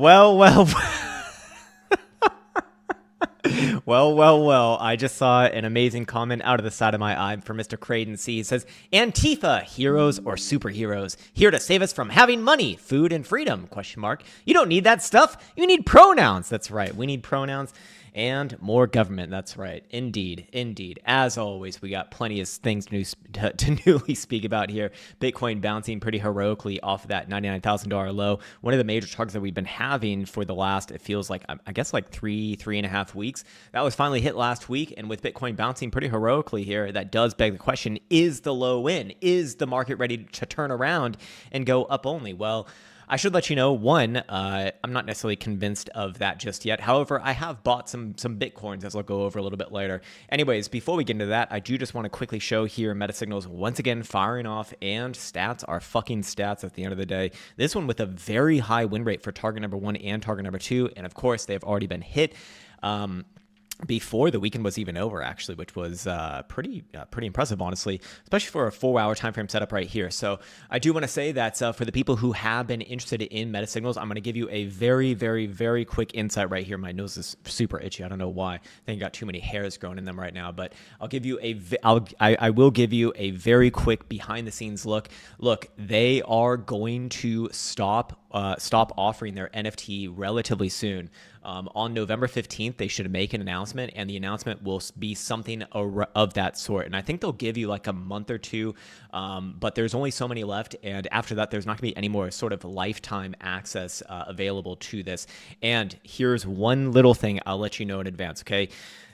Well. Well. I just saw an amazing comment out of the side of my eye from Mr. Craden C. He says, Antifa, heroes or superheroes, here to save us from having money, food, and freedom, ? You don't need that stuff. You need pronouns. That's right. We need pronouns and more government. That's right. Indeed. As always, we got plenty of things to newly speak about here. Bitcoin bouncing pretty heroically off of that $99,000 low. One of the major targets that we've been having for the last, it feels like, I guess like three and a half weeks. That was finally hit last week. And with Bitcoin bouncing pretty heroically here, that does beg the question, is the low in? Is the market ready to turn around and go up only? Well, I should let you know, one, I'm not necessarily convinced of that just yet. However, I have bought some Bitcoins, as I'll go over a little bit later. Anyways, before we get into that, I do just want to quickly show here MetaSignals once again firing off, and stats are fucking stats at the end of the day. This one with a very high win rate for target number 1 and target number 2, and of course, they've already been hit. Before the weekend was even over, actually, which was pretty impressive, honestly, especially for a 4-hour time frame setup right here. So I do want to say that for the people who have been interested in MetaSignals, I'm going to give you a very quick insight right here. My nose is super itchy. I don't know why. I think I got too many hairs growing in them right now. But I'll give you I will give you a very quick behind the scenes look. Look, they are going to stop offering their NFT relatively soon. On November 15th, they should make an announcement, and the announcement will be something of that sort. And I think they'll give you like a month or two, but there's only so many left. And after that, there's not going to be any more sort of lifetime access available to this. And here's one little thing I'll let you know in advance, okay?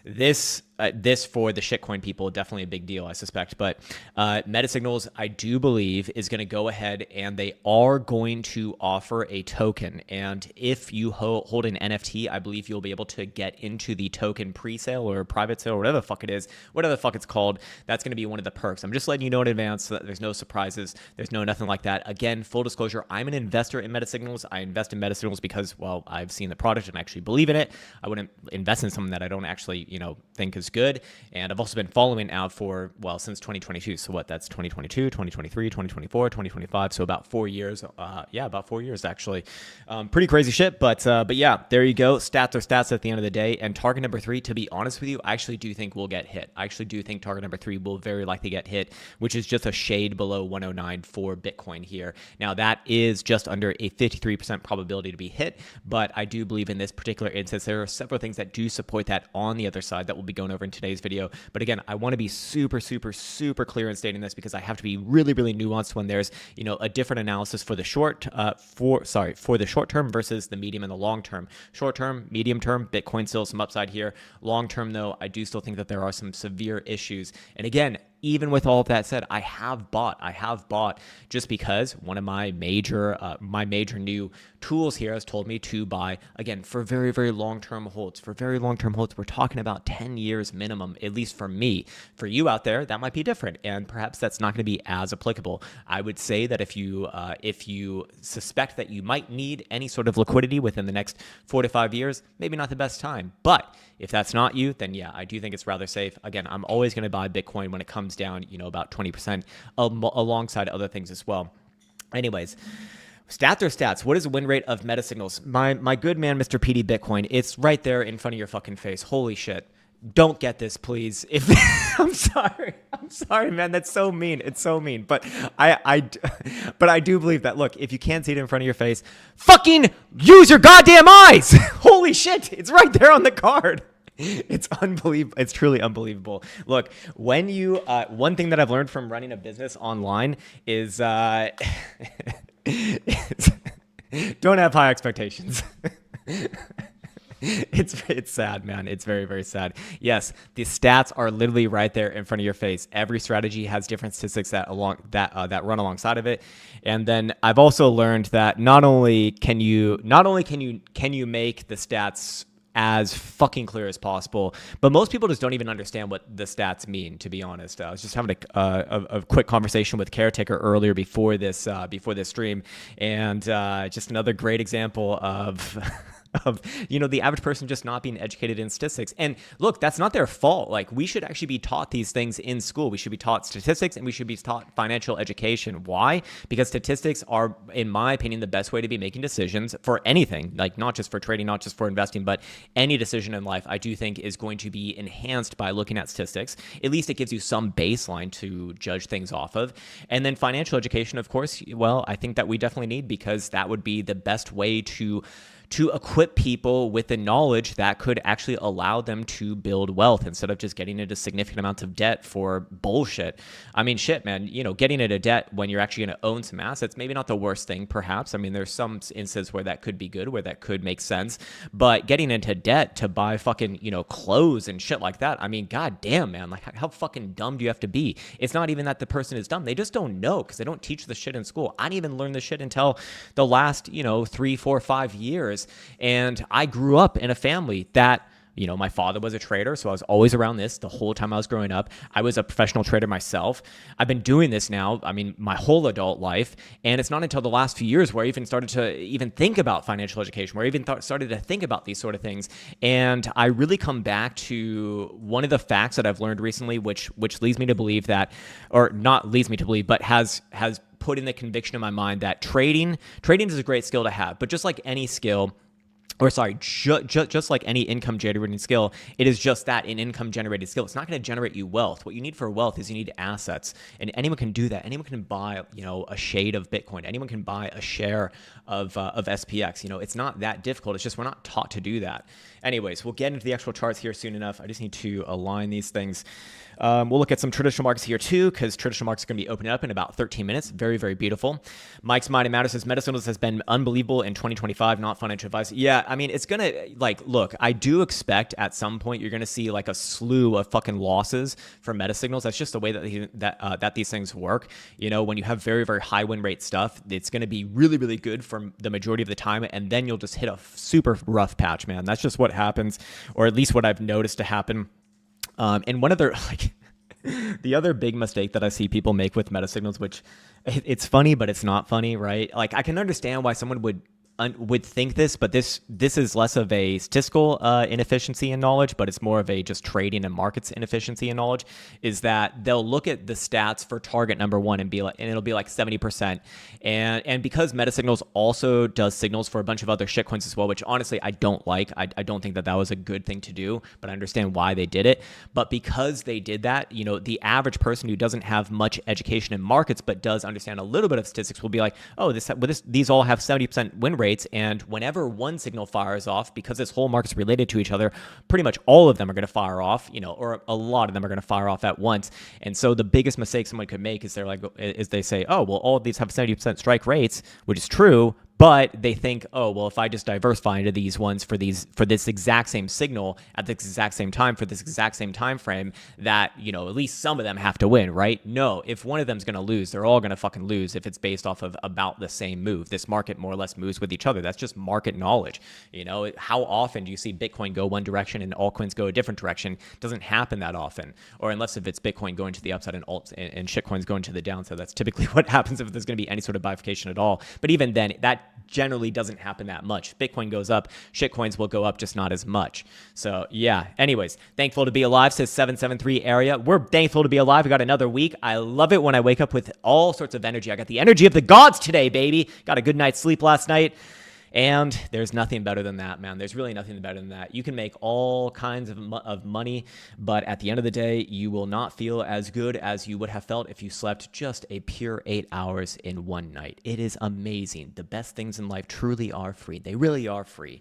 This for the shitcoin people, definitely a big deal, I suspect. But MetaSignals, I do believe, is going to go ahead and they are going to offer a token. And if you hold an NFT, I believe you'll be able to get into the token pre-sale or private sale or whatever the fuck it is, whatever the fuck it's called. That's going to be one of the perks. I'm just letting you know in advance so that there's no surprises. There's nothing like that. Again, full disclosure, I'm an investor in MetaSignals. I invest in MetaSignals because, well, I've seen the product and I actually believe in it. I wouldn't invest in something that I don't actually, think is good. And I've also been following it now for, well, since 2022. So what, that's 2022, 2023, 2024, 2025. So about 4 years. About 4 years, actually. Pretty crazy shit. But yeah, there you go. Stats are stats at the end of the day. And target number 3, to be honest with you, I actually do think will get hit. I actually do think target number 3 will very likely get hit, which is just a shade below 109 for Bitcoin here. Now, that is just under a 53% probability to be hit. But I do believe in this particular instance, there are several things that do support that on the other side that we'll be going over in today's video. But again, I want to be super clear in stating this because I have to be really nuanced when there's, a different analysis for the short term versus the medium and the long term. Short term, medium term, Bitcoin still some upside here. Long term, though, I do still think that there are some severe issues. And again, even with all of that said, I have bought just because one of my major new tools here has told me to buy, again, for very long-term holds. For very long-term holds, we're talking about 10 years minimum, at least for me. For you out there, that might be different, and perhaps that's not going to be as applicable. I would say that if you suspect that you might need any sort of liquidity within the next 4 to 5 years, maybe not the best time. But if that's not you, then yeah, I do think it's rather safe. Again, I'm always going to buy Bitcoin when it comes down, about 20% alongside other things as well. Anyways, stats are stats. What is the win rate of MetaSignals? My good man, Mr. PD Bitcoin, it's right there in front of your fucking face. Holy shit. Don't get this, please. I'm sorry, man. That's so mean. It's so mean. But I do believe that. Look, if you can't see it in front of your face, fucking use your goddamn eyes. Holy shit! It's right there on the card. It's unbelievable. It's truly unbelievable. Look, when you one thing that I've learned from running a business online is don't have high expectations. It's sad, man. It's very sad. Yes, the stats are literally right there in front of your face. Every strategy has different statistics that run alongside of it. And then I've also learned that not only can you make the stats as fucking clear as possible, but most people just don't even understand what the stats mean, to be honest. I was just having a quick conversation with Caretaker earlier before this stream, and just another great example of of, the average person just not being educated in statistics. And look, that's not their fault. Like, we should actually be taught these things in school. We should be taught statistics and we should be taught financial education. Why? Because statistics are, in my opinion, the best way to be making decisions for anything, like not just for trading, not just for investing, but any decision in life, I do think is going to be enhanced by looking at statistics. At least it gives you some baseline to judge things off of. And then financial education, of course, well, I think that we definitely need, because that would be the best way to equip people with the knowledge that could actually allow them to build wealth instead of just getting into significant amounts of debt for bullshit. I mean, shit, man, getting into debt when you're actually going to own some assets, maybe not the worst thing, perhaps. I mean, there's some instances where that could be good, where that could make sense, but getting into debt to buy fucking, clothes and shit like that. I mean, god damn, man, like how fucking dumb do you have to be? It's not even that the person is dumb. They just don't know, because they don't teach the shit in school. I didn't even learn this shit until the last, 3, 4, 5 years. And I grew up in a family that, my father was a trader, so I was always around this the whole time I was growing up. I was a professional trader myself. I've been doing this now, my whole adult life. And it's not until the last few years where I even started to think about financial education, where I even started to think about these sort of things. And I really come back to one of the facts that I've learned recently, which leads me to believe that, or not leads me to believe, but has put in the conviction in my mind that trading is a great skill to have, but just like any skill, or sorry, just like any income generating skill, it is just that, an income generated skill. It's not going to generate you wealth. What you need for wealth is you need assets, and anyone can do that. Anyone can buy, a shade of Bitcoin. Anyone can buy a share of SPX. It's not that difficult. It's just we're not taught to do that. Anyways, we'll get into the actual charts here soon enough. I just need to align these things. We'll look at some traditional markets here too, because traditional markets are going to be opening up in about 13 minutes. Very, very beautiful. Mike's Mind and Matter says, MetaSignals has been unbelievable in 2025, not financial advice. Yeah, it's going to, look, I do expect at some point you're going to see a slew of fucking losses for MetaSignals. That's just the way that these things work. When you have very, very high win rate stuff, it's going to be really, really good for the majority of the time, and then you'll just hit a super rough patch, man. That's just what happens, or at least what I've noticed to happen. And one other, the other big mistake that I see people make with MetaSignals, which it's funny, but it's not funny, right? I can understand why someone would think this, but this is less of a statistical inefficiency in knowledge, but it's more of a just trading and markets inefficiency in knowledge, is that they'll look at the stats for target number one and it'll be like 70%. And because MetaSignals also does signals for a bunch of other shitcoins as well, which honestly I don't like. I don't think that was a good thing to do, but I understand why they did it. But because they did that, the average person who doesn't have much education in markets but does understand a little bit of statistics will be like, oh, these all have 70% win rate. And whenever one signal fires off, because this whole market's related to each other, pretty much all of them are going to fire off, or a lot of them are going to fire off at once. And so the biggest mistake someone could make is they say, oh, well, all of these have 70% strike rates, which is true. But they think, oh, well, if I just diversify into these ones for this exact same signal at the exact same time for this exact same time frame, that, at least some of them have to win, right? No, if one of them's going to lose, they're all going to fucking lose if it's based off of about the same move. This market more or less moves with each other. That's just market knowledge. How often do you see Bitcoin go one direction and altcoins go a different direction? It doesn't happen that often, or unless if it's Bitcoin going to the upside and shitcoins going to the downside. That's typically what happens if there's going to be any sort of bifurcation at all. But even then, that generally doesn't happen that much. Bitcoin goes up, shitcoins will go up, just not as much. So yeah, anyways, thankful to be alive, says 773 area. We're thankful to be alive. We got another week. I love it when I wake up with all sorts of energy. I got the energy of the gods today, baby. Got a good night's sleep last night. And there's nothing better than that, man. There's really nothing better than that. You can make all kinds of money, but at the end of the day, you will not feel as good as you would have felt if you slept just a pure 8 hours in one night. It is amazing. The best things in life truly are free. They really are free.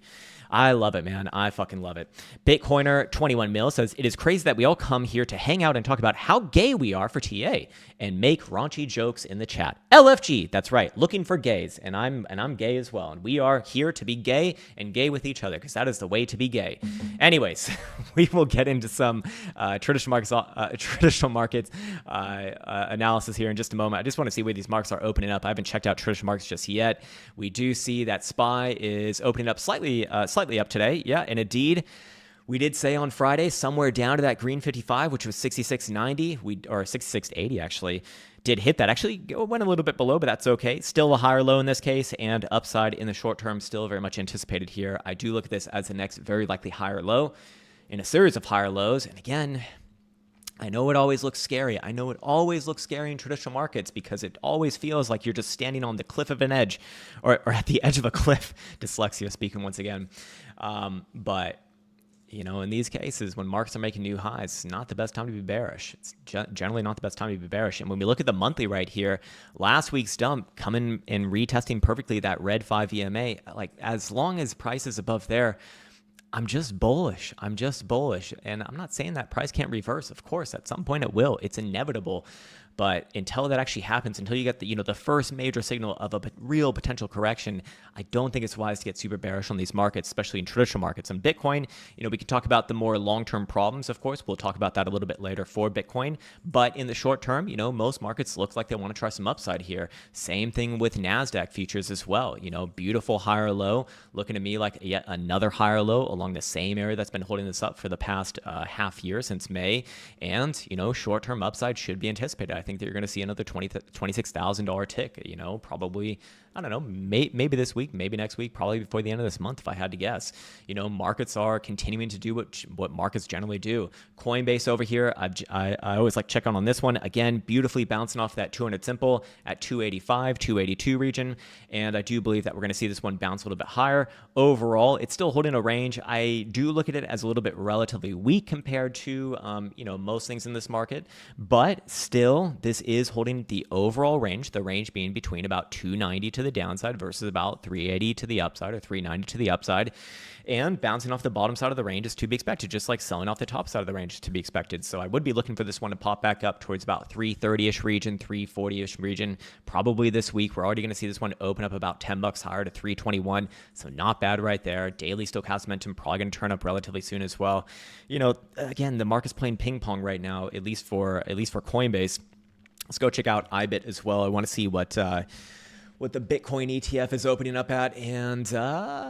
I love it, man. I fucking love it. Bitcoiner 21 mil says, it is crazy that we all come here to hang out and talk about how gay we are for TA and make raunchy jokes in the chat. LFG, that's right. Looking for gays. And I'm gay as well. And we are here to be gay and gay with each other, because that is the way to be gay. Anyways, we will get into some traditional markets analysis here in just a moment. I just want to see where these markets are opening up. I haven't checked out traditional markets just yet. We do see that SPY is opening up slightly up today. Yeah, and indeed, We did say on Friday somewhere down to that green 55, which was 66.90, or 66.80 actually, did hit that. Actually went a little bit below, but that's okay. Still a higher low in this case, and upside in the short term still very much anticipated here. I do look at this as the next very likely higher low in a series of higher lows. And again, I know it always looks scary. I know it always looks scary in traditional markets because it always feels like you're just standing on the cliff of an edge, or at the edge of a cliff. Dyslexia speaking once again. But you know, in these cases, when markets are making new highs, it's not the best time to be bearish. It's generally not the best time to be bearish. And when we look at the monthly right here, last week's dump coming and retesting perfectly that red 5 EMA, like as long as price is above there, I'm just bullish. I'm just bullish. And I'm not saying that price can't reverse. Of course, at some point it will. It's inevitable. But until that actually happens, until you get the, the first major signal of a real potential correction, I don't think it's wise to get super bearish on these markets, especially in traditional markets. On Bitcoin, we can talk about the more long-term problems, of course. We'll talk about that a little bit later for Bitcoin. But in the short term, most markets look like they want to try some upside here. Same thing with NASDAQ futures as well. Beautiful higher low, looking to me like yet another higher low along the same area that's been holding this up for the past half year since May. And, short-term upside should be anticipated. I think that you're going to see another $26,000 tick, probably, I don't know, maybe this week, maybe next week, probably before the end of this month, if I had to guess. Markets are continuing to do what markets generally do. Coinbase over here, I always like check on this one. Again, beautifully bouncing off that 200 simple at 285, 282 region. And I do believe that we're going to see this one bounce a little bit higher. Overall, it's still holding a range. I do look at it as a little bit relatively weak compared to, most things in this market. But still, this is holding the overall range, the range being between about 290 to the downside versus about 380 to the upside, or 390 to the upside. And bouncing off the bottom side of the range is to be expected, just like selling off the top side of the range is to be expected. So I would be looking for this one to pop back up towards about 330-ish region, 340-ish region. Probably this week. We're already going to see this one open up about $10 higher to 321. So not bad right there. Daily stochastic momentum probably going to turn up relatively soon as well. Again, the market's playing ping pong right now, at least for Coinbase. Let's go check out IBIT as well. I want to see what the Bitcoin ETF is opening up at, and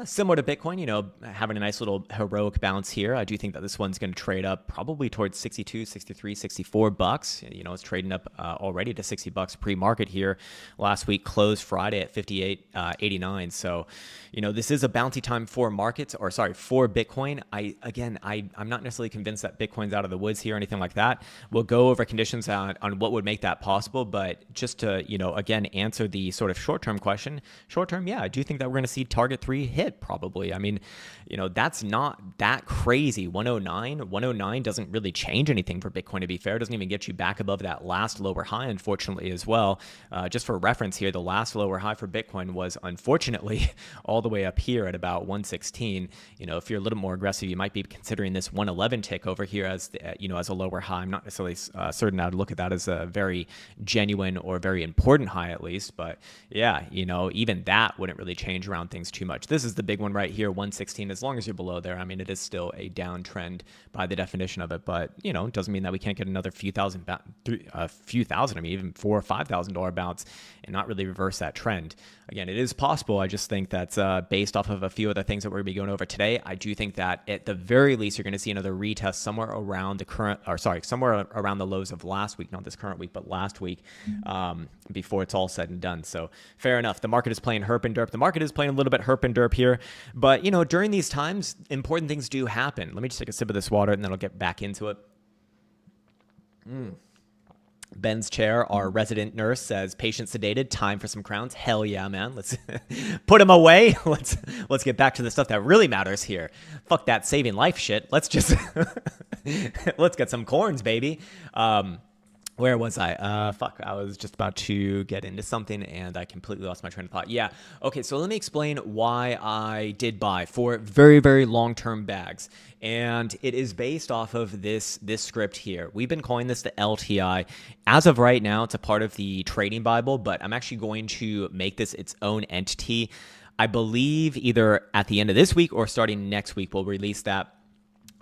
similar to Bitcoin, having a nice little heroic bounce here. I do think that this one's going to trade up probably towards 62, 63, 64 bucks. It's trading up already to 60 bucks pre-market here. Last week closed Friday at 58.89. So, this is a bounty time for markets, for Bitcoin. I'm not necessarily convinced that Bitcoin's out of the woods here or anything like that. We'll go over conditions on what would make that possible, but just to, again, answer the sort of short-term question. Short-term, yeah, I do think that we're going to see target 3 hit probably. I mean, that's not that crazy. 109 doesn't really change anything for Bitcoin, to be fair. It doesn't even get you back above that last lower high, unfortunately, as well. Just for reference here, the last lower high for Bitcoin was, unfortunately, all the way up here at about 116. If you're a little more aggressive, you might be considering this 111 tick over here as as a lower high. I'm not necessarily certain I would look at that as a very genuine or very important high, at least, but yeah, even that wouldn't really change around things too much. This is the big one right here, 116. As long as you're below there, I mean, it is still a downtrend by the definition of it, but it doesn't mean that we can't get another few thousand, I mean, even $4,000 or $5,000 bounce and not really reverse that trend. Again, it is possible. I just think that's based off of a few of the things that we're going to be going over today. I do think that at the very least, you're going to see another retest somewhere around somewhere around the lows of last week, not this current week, but last week, before it's all said and done. So fair enough. The market is playing herp and derp. The market is playing a little bit herp and derp here, but during these times, important things do happen. Let me just take a sip of this water and then I'll get back into it. Ben's chair, our resident nurse, says, patient sedated, time for some crowns. Hell yeah, man. Let's put him away. Let's get back to the stuff that really matters here. Fuck that saving life shit. Let's just, let's get some corns, baby. Where was I? I was just about to get into something and I completely lost my train of thought. Yeah. Okay. So let me explain why I did buy 4 very, very long-term bags. And it is based off of this script here. We've been calling this the LTI. As of right now, it's a part of the trading Bible, but I'm actually going to make this its own entity. I believe either at the end of this week or starting next week, we'll release that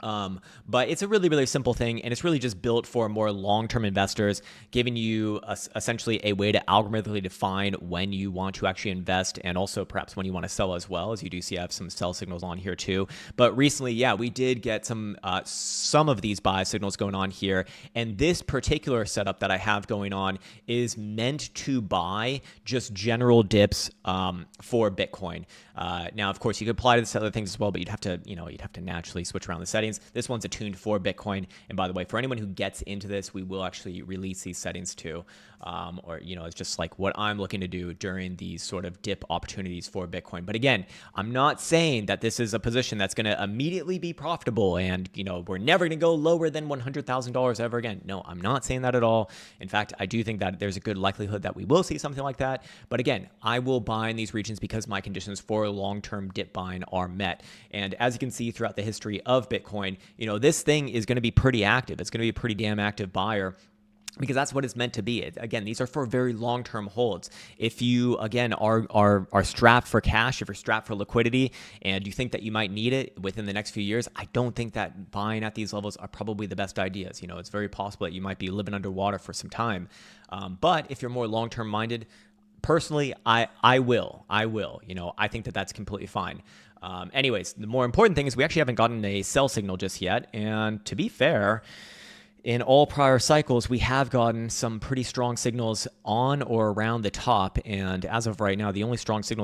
But it's a really, really simple thing, and it's really just built for more long-term investors, giving you essentially a way to algorithmically define when you want to actually invest, and also perhaps when you want to sell as well, as you do see I have some sell signals on here too. But recently, yeah, we did get some of these buy signals going on here, and this particular setup that I have going on is meant to buy just general dips for Bitcoin. Now, of course, you could apply to this other things as well, but you'd have to naturally switch around the settings. This one's attuned for Bitcoin. And by the way, for anyone who gets into this, we will actually release these settings too. It's just like what I'm looking to do during these sort of dip opportunities for Bitcoin. But again, I'm not saying that this is a position that's going to immediately be profitable and, we're never going to go lower than $100,000 ever again. No, I'm not saying that at all. In fact, I do think that there's a good likelihood that we will see something like that. But again, I will buy in these regions because my conditions for long-term dip buying are met. And as you can see throughout the history of Bitcoin, this thing is going to be pretty active. It's going to be a pretty damn active buyer, because that's what it's meant to be. Again, these are for very long-term holds. If you, again, are strapped for cash, if you're strapped for liquidity, and you think that you might need it within the next few years, I don't think that buying at these levels are probably the best ideas. It's very possible that you might be living underwater for some time. But if you're more long-term minded, personally, I will. I think that that's completely fine. Anyways, the more important thing is we actually haven't gotten a sell signal just yet. And to be fair, in all prior cycles, we have gotten some pretty strong signals on or around the top. And as of right now, the only strong sell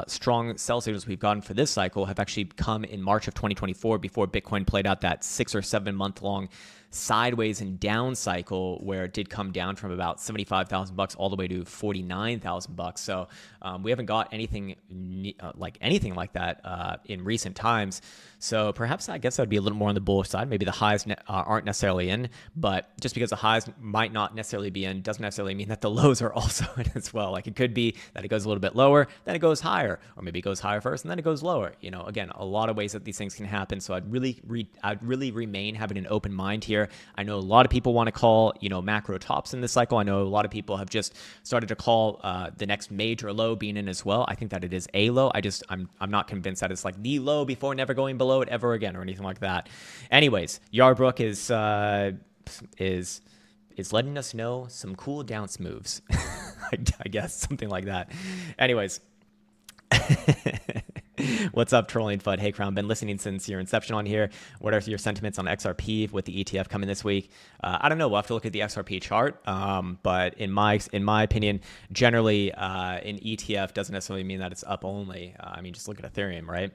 signals we've gotten for this cycle have actually come in March of 2024, before Bitcoin played out that 6 or 7 month long sideways and down cycle, where it did come down from about $75,000 all the way to $49,000. So we haven't got anything like that in recent times. So perhaps I guess I'd be a little more on the bullish side. Maybe the highs aren't necessarily in, but just because the highs might not necessarily be in doesn't necessarily mean that the lows are also in as well. Like, it could be that it goes a little bit lower, then it goes higher, or maybe it goes higher first and then it goes lower. Again, a lot of ways that these things can happen. So I'd really remain having an open mind here. I know a lot of people want to call, macro tops in this cycle. I know a lot of people have just started to call the next major low being in as well. I think that it is a low. I'm not convinced that it's like the low before never going below it ever again or anything like that. Anyways, Yarbrook is letting us know some cool dance moves. I guess something like that. Anyways. What's up, Trolling FUD? Hey, Krown, been listening since your inception on here. What are your sentiments on XRP with the ETF coming this week? I don't know. We'll have to look at the XRP chart. But in my opinion, generally, an ETF doesn't necessarily mean that it's up only. Just look at Ethereum, right?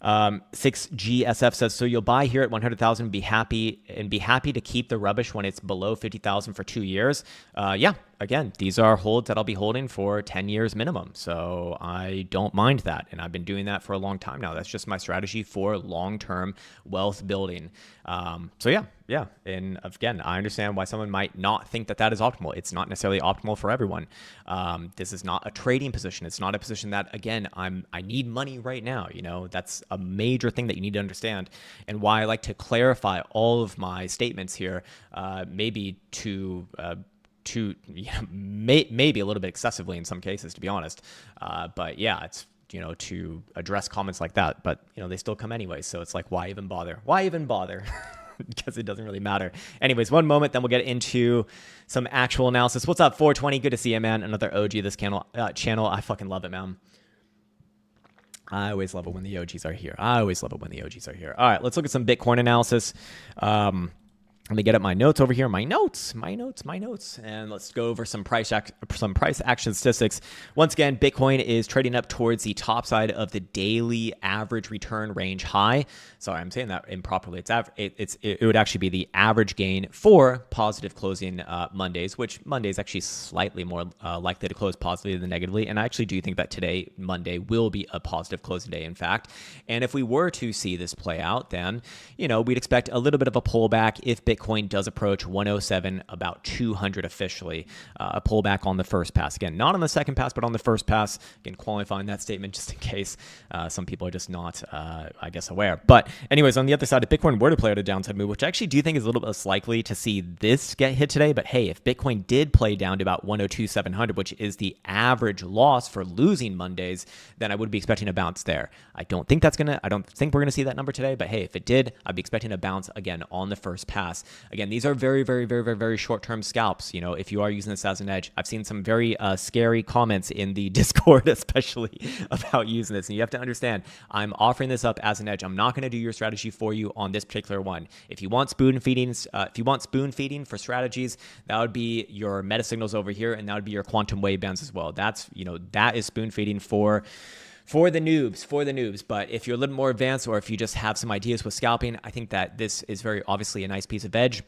6GSF says, so you'll buy here at 100,000 and be happy to keep the rubbish when it's below 50,000 for 2 years. Yeah. Again, these are holds that I'll be holding for 10 years minimum. So I don't mind that. And I've been doing that for a long time now. That's just my strategy for long-term wealth building. So yeah. And again, I understand why someone might not think that that is optimal. It's not necessarily optimal for everyone. This is not a trading position. It's not a position that, again, I need money right now. That's a major thing that you need to understand, and why I like to clarify all of my statements here, maybe maybe a little bit excessively in some cases, to be honest. But yeah, it's, to address comments like that, but they still come anyway. So it's like, why even bother? Because it doesn't really matter. Anyways, one moment, then we'll get into some actual analysis. What's up, 420? Good to see you, man. Another OG of this channel. I fucking love it, man. I always love it when the OGs are here. All right, let's look at some Bitcoin analysis. Let me get up my notes over here. My notes. And let's go over some price action statistics. Once again, Bitcoin is trading up towards the top side of the daily average return range high. Sorry, I'm saying that improperly. It would actually be the average gain for positive closing Mondays, which Monday is actually slightly more likely to close positively than negatively. And I actually do think that today, Monday, will be a positive closing day, in fact. And if we were to see this play out, then, we'd expect a little bit of a pullback if Bitcoin Bitcoin does approach 107, about 200 officially. A pullback on the first pass. Again, not on the second pass, but on the first pass. Again, qualifying that statement just in case some people are just not, I guess, aware. But anyways, on the other side, if Bitcoin were to play out a downside move, which I actually do think is a little bit less likely to see this get hit today, but hey, if Bitcoin did play down to about 102,700, which is the average loss for losing Mondays, then I would be expecting a bounce there. I don't think we're gonna see that number today, but hey, if it did, I'd be expecting a bounce again on the first pass. Again, these are very, very, very, very, very short-term scalps. You know, if you are using this as an edge, I've seen some very scary comments in the Discord, especially about using this. And you have to understand, I'm offering this up as an edge. I'm not going to do your strategy for you on this particular one. If you want spoon feeding for strategies, that would be your meta signals over here, and that would be your quantum wave bands as well. That's, you know, that is spoon feeding for the noobs. But if you're a little more advanced, or if you just have some ideas with scalping, I think that this is very obviously a nice piece of edge.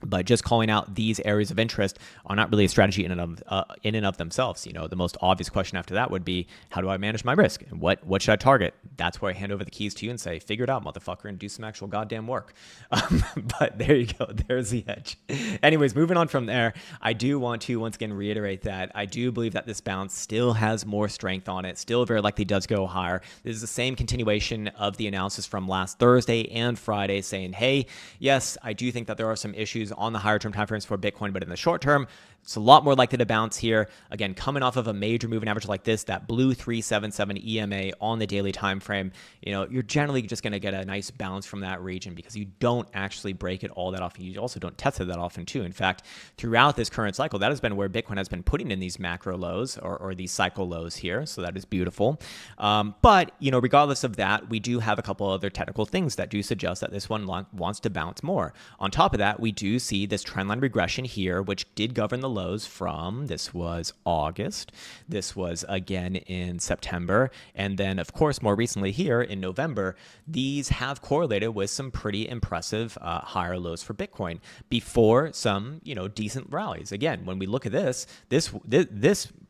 But just calling out these areas of interest are not really a strategy in and of themselves. You know, the most obvious question after that would be, how do I manage my risk? And what should I target? That's where I hand over the keys to you and say, figure it out, motherfucker, and do some actual goddamn work. But there you go. There's the edge. Anyways, moving on from there, I do want to once again reiterate that I do believe that this bounce still has more strength on it. Still very likely does go higher. This is the same continuation of the analysis from last Thursday and Friday saying, hey, yes, I do think that there are some issues on the higher term timeframes for Bitcoin, but in the short term, it's a lot more likely to bounce here. Again, coming off of a major moving average like this, that blue 377 EMA on the daily time frame, you know, you're generally just going to get a nice bounce from that region because you don't actually break it all that often. You also don't test it that often too. In fact, throughout this current cycle, that has been where Bitcoin has been putting in these macro lows or these cycle lows here. So that is beautiful. But, you know, regardless of that, we do have a couple other technical things that do suggest that this one wants to bounce more. On top of that, we do see this trendline regression here, which did govern the lows from, this was August, this was again in September, and then of course more recently here in November. These have correlated with some pretty impressive higher lows for Bitcoin before some, you know, decent rallies. Again, when we look at this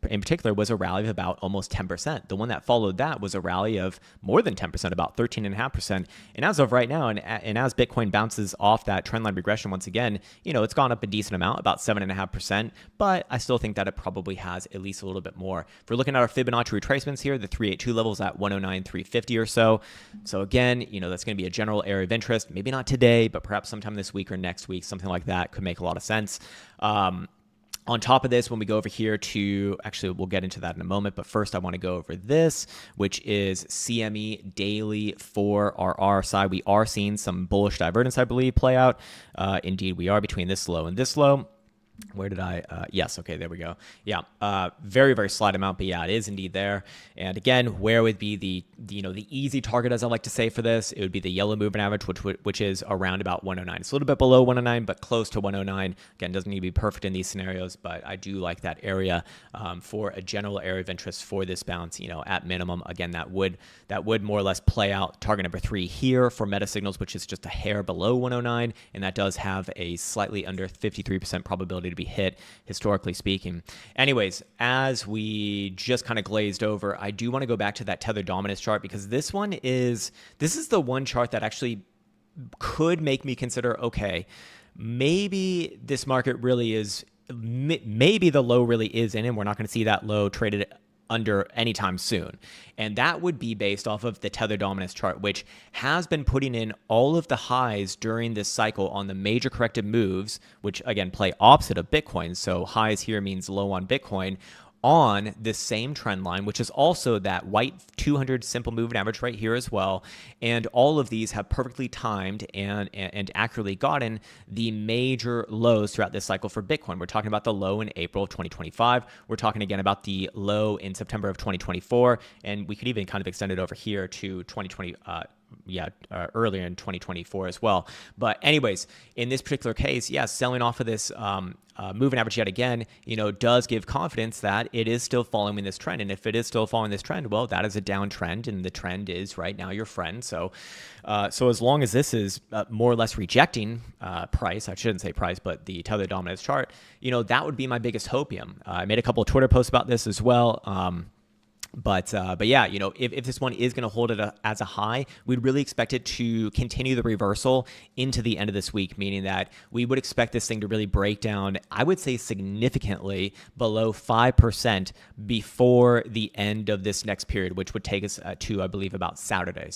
in particular was a rally of about almost 10%. The one that followed that was a rally of more than 10%, about 13.5%. And as of right now, and as Bitcoin bounces off that trendline regression once again, you know, it's gone up a decent amount, about 7.5%, but I still think that it probably has at least a little bit more. If we're looking at our Fibonacci retracements here, the 382 levels at 109,350 or so. So again, you know, that's going to be a general area of interest. Maybe not today, but perhaps sometime this week or next week, something like that could make a lot of sense. On top of this, when we go over here to, actually, we'll get into that in a moment, but first I want to go over this, which is CME daily for our RSI. We are seeing some bullish divergence, I believe, play out. Indeed, we are between this low and this low. Where did I, yes, okay, there we go. Yeah, very, very slight amount, but yeah, it is indeed there. And again, where would be the easy target, as I like to say for this? It would be the yellow moving average, which is around about 109. It's a little bit below 109, but close to 109. Again, doesn't need to be perfect in these scenarios, but I do like that area for a general area of interest for this bounce, you know, at minimum. Again, that would more or less play out. Target number 3 here for meta signals, which is just a hair below 109, and that does have a slightly under 53% probability to be hit, historically speaking. Anyways, as we just kind of glazed over, I do want to go back to that Tether dominance chart, because this is the one chart that actually could make me consider, okay, maybe this market really is, maybe the low really is in, and we're not going to see that low traded under anytime soon. And that would be based off of the Tether dominance chart, which has been putting in all of the highs during this cycle on the major corrective moves, which again play opposite of Bitcoin. So highs here means low on Bitcoin, on this same trend line, which is also that white 200 simple moving average right here as well. And all of these have perfectly timed and accurately gotten the major lows throughout this cycle for Bitcoin. We're talking about the low in April of 2025. We're talking again about the low in September of 2024. And we could even kind of extend it over here to 2020, earlier in 2024 as well. But anyways, in this particular case, yes, selling off of this moving average yet again, you know, does give confidence that it is still following this trend. And if it is still following this trend, well, that is a downtrend, and the trend is right now your friend. So as long as this is more or less rejecting price, I shouldn't say price, but the Tether dominance chart, you know, that would be my biggest hopium. I made a couple of Twitter posts about this as well. But yeah, if this one is going to hold it as a high, we'd really expect it to continue the reversal into the end of this week, meaning that we would expect this thing to really break down, I would say significantly below 5% before the end of this next period, which would take us to, I believe, about Saturday.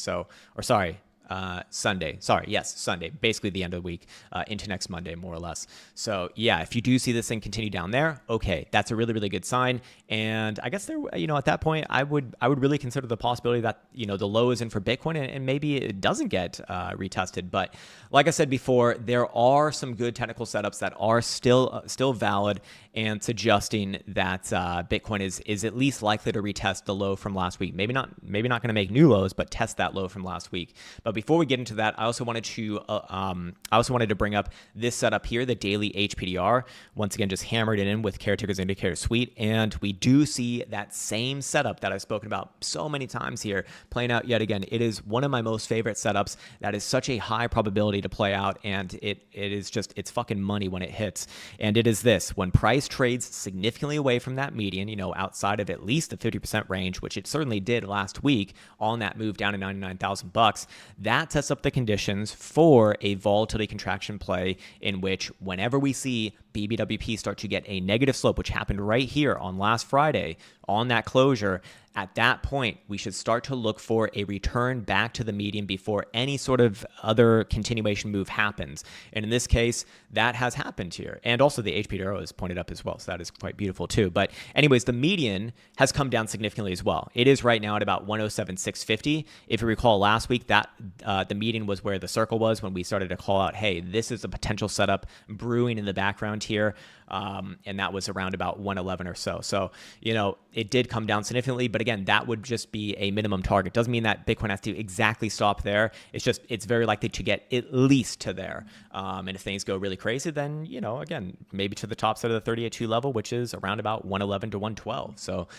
Sunday. Yes, Sunday. Basically the end of the week into next Monday, more or less. So yeah, if you do see this thing continue down there, okay, that's a really, really good sign. And I guess at that point, I would really consider the possibility that the low is in for Bitcoin, and maybe it doesn't get retested. But like I said before, there are some good technical setups that are still valid and suggesting that Bitcoin is at least likely to retest the low from last week. Maybe not going to make new lows, but test that low from last week. But before we get into that, I also wanted to bring up this setup here, the daily HPDR. Once again, just hammered it in with Caretaker's Indicator Suite, and we do see that same setup that I've spoken about so many times here playing out yet again. It is one of my most favorite setups that is such a high probability to play out, and it's fucking money when it hits. And it is this: when price trades significantly away from that median, outside of at least the 50% range, which it certainly did last week on that move down to $99,000, that sets up the conditions for a volatility contraction play in which whenever we see BBWP start to get a negative slope, which happened right here on last Friday on that closure, at that point, we should start to look for a return back to the median before any sort of other continuation move happens. And in this case, that has happened here. And also the HPDR is pointed up as well, so that is quite beautiful too. But anyways, the median has come down significantly as well. It is right now at about 107,650. If you recall last week, that the median was where the circle was when we started to call out, hey, this is a potential setup brewing in the background here. And that was around about 111 or so. So, it did come down significantly, but again, that would just be a minimum target. Doesn't mean that Bitcoin has to exactly stop there. It's very likely to get at least to there. And if things go really crazy, then, again, maybe to the top side of the 38.2 level, which is around about 111 to 112. So,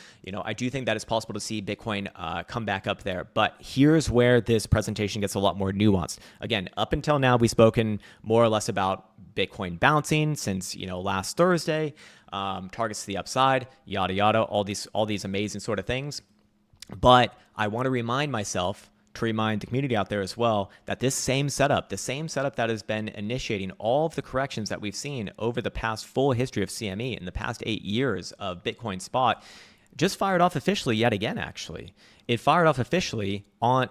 I do think that it's possible to see Bitcoin come back up there. But here's where this presentation gets a lot more nuanced. Again, up until now, we've spoken more or less about Bitcoin bouncing since, last Thursday, targets to the upside, yada, yada, all these amazing sort of things. But I want to remind myself, to remind the community out there as well, that the same setup that has been initiating all of the corrections that we've seen over the past full history of CME in the past 8 years of Bitcoin spot just fired off officially yet again, actually. It fired off officially on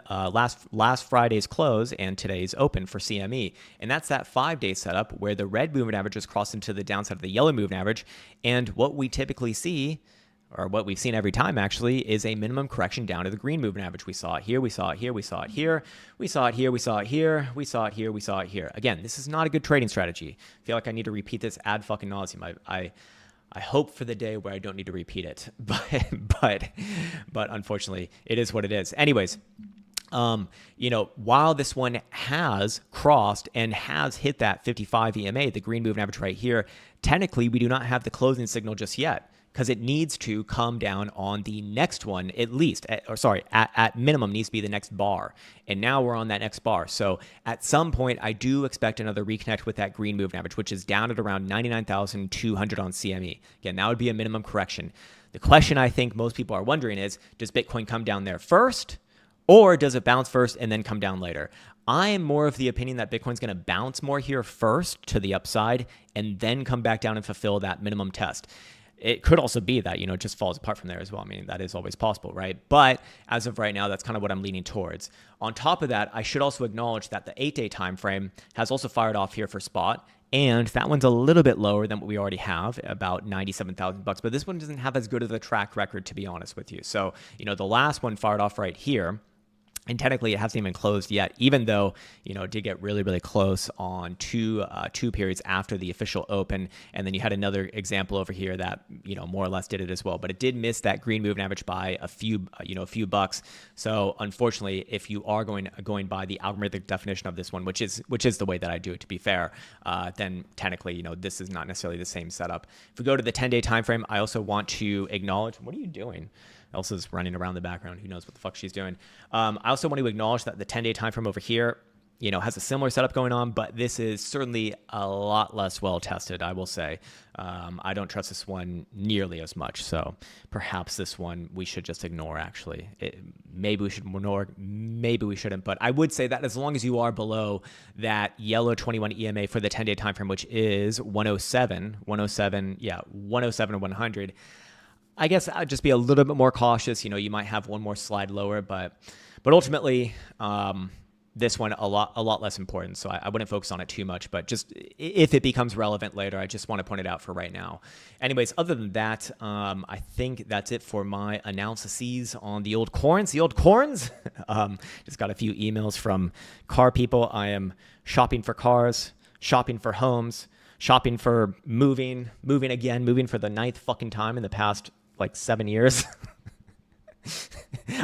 last Friday's close and today's open for CME. And that's that 5-day setup where the red moving average is crossed into the downside of the yellow moving average. And what we typically see, or what we've seen every time actually, is a minimum correction down to the green moving average. We saw it here, we saw it here, we saw it here, we saw it here, we saw it here, we saw it here, we saw it here. Again, this is not a good trading strategy. I feel like I need to repeat this ad fucking nauseum. I hope for the day where I don't need to repeat it, but unfortunately, it is what it is. Anyways, while this one has crossed and has hit that 55 EMA, the green moving average right here, technically we do not have the closing signal just yet, because it needs to come down on the next one at least, at minimum needs to be the next bar. And now we're on that next bar. So at some point, I do expect another reconnect with that green moving average, which is down at around 99,200 on CME. Again, that would be a minimum correction. The question I think most people are wondering is, does Bitcoin come down there first, or does it bounce first and then come down later? I am more of the opinion that Bitcoin's going to bounce more here first to the upside and then come back down and fulfill that minimum test. It could also be that, it just falls apart from there as well. I mean, that is always possible, right? But as of right now, that's kind of what I'm leaning towards. On top of that, I should also acknowledge that the 8-day time frame has also fired off here for spot. And that one's a little bit lower than what we already have, about $97,000. But this one doesn't have as good of a track record, to be honest with you. So, the last one fired off right here. And technically, it hasn't even closed yet, even though, it did get really, really close on two periods after the official open. And then you had another example over here that, more or less did it as well. But it did miss that green moving average by a few bucks. So unfortunately, if you are going by the algorithmic definition of this one, which is the way that I do it, to be fair, then technically, this is not necessarily the same setup. If we go to the 10-day time frame, I also want to acknowledge, what are you doing? Elsa's running around the background. Who knows what the fuck she's doing? I also want to acknowledge that the 10-day time frame over here, has a similar setup going on, but this is certainly a lot less well tested, I will say. I don't trust this one nearly as much, so perhaps this one we should just ignore, actually. Maybe we should ignore, maybe we shouldn't, but I would say that as long as you are below that yellow 21 EMA for the 10-day time frame, which is 107 to 100, I guess I'd just be a little bit more cautious. You might have one more slide lower, but ultimately, this one a lot less important, so I wouldn't focus on it too much, but just if it becomes relevant later, I just want to point it out for right now. Anyways, other than that, I think that's it for my analyses on the old corns. Just got a few emails from car people. I am shopping for cars, shopping for homes, shopping for moving again, moving for the 9th fucking time in the past like 7 years.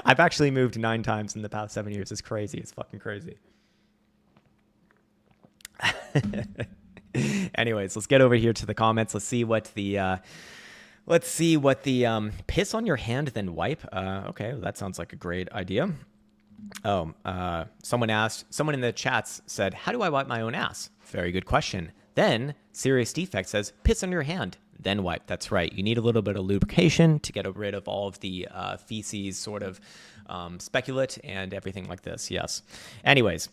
I've actually moved 9 times in the past 7 years. It's crazy. It's fucking crazy. Anyways, let's get over here to the comments. Let's see what the piss on your hand then wipe. Okay, well, that sounds like a great idea. Oh, someone in the chats said, how do I wipe my own ass? Very good question. Then Serious Defect says, piss on your hand, then wipe. That's right. You need a little bit of lubrication to get rid of all of the feces, sort of speculate and everything like this. Yes. Anyways,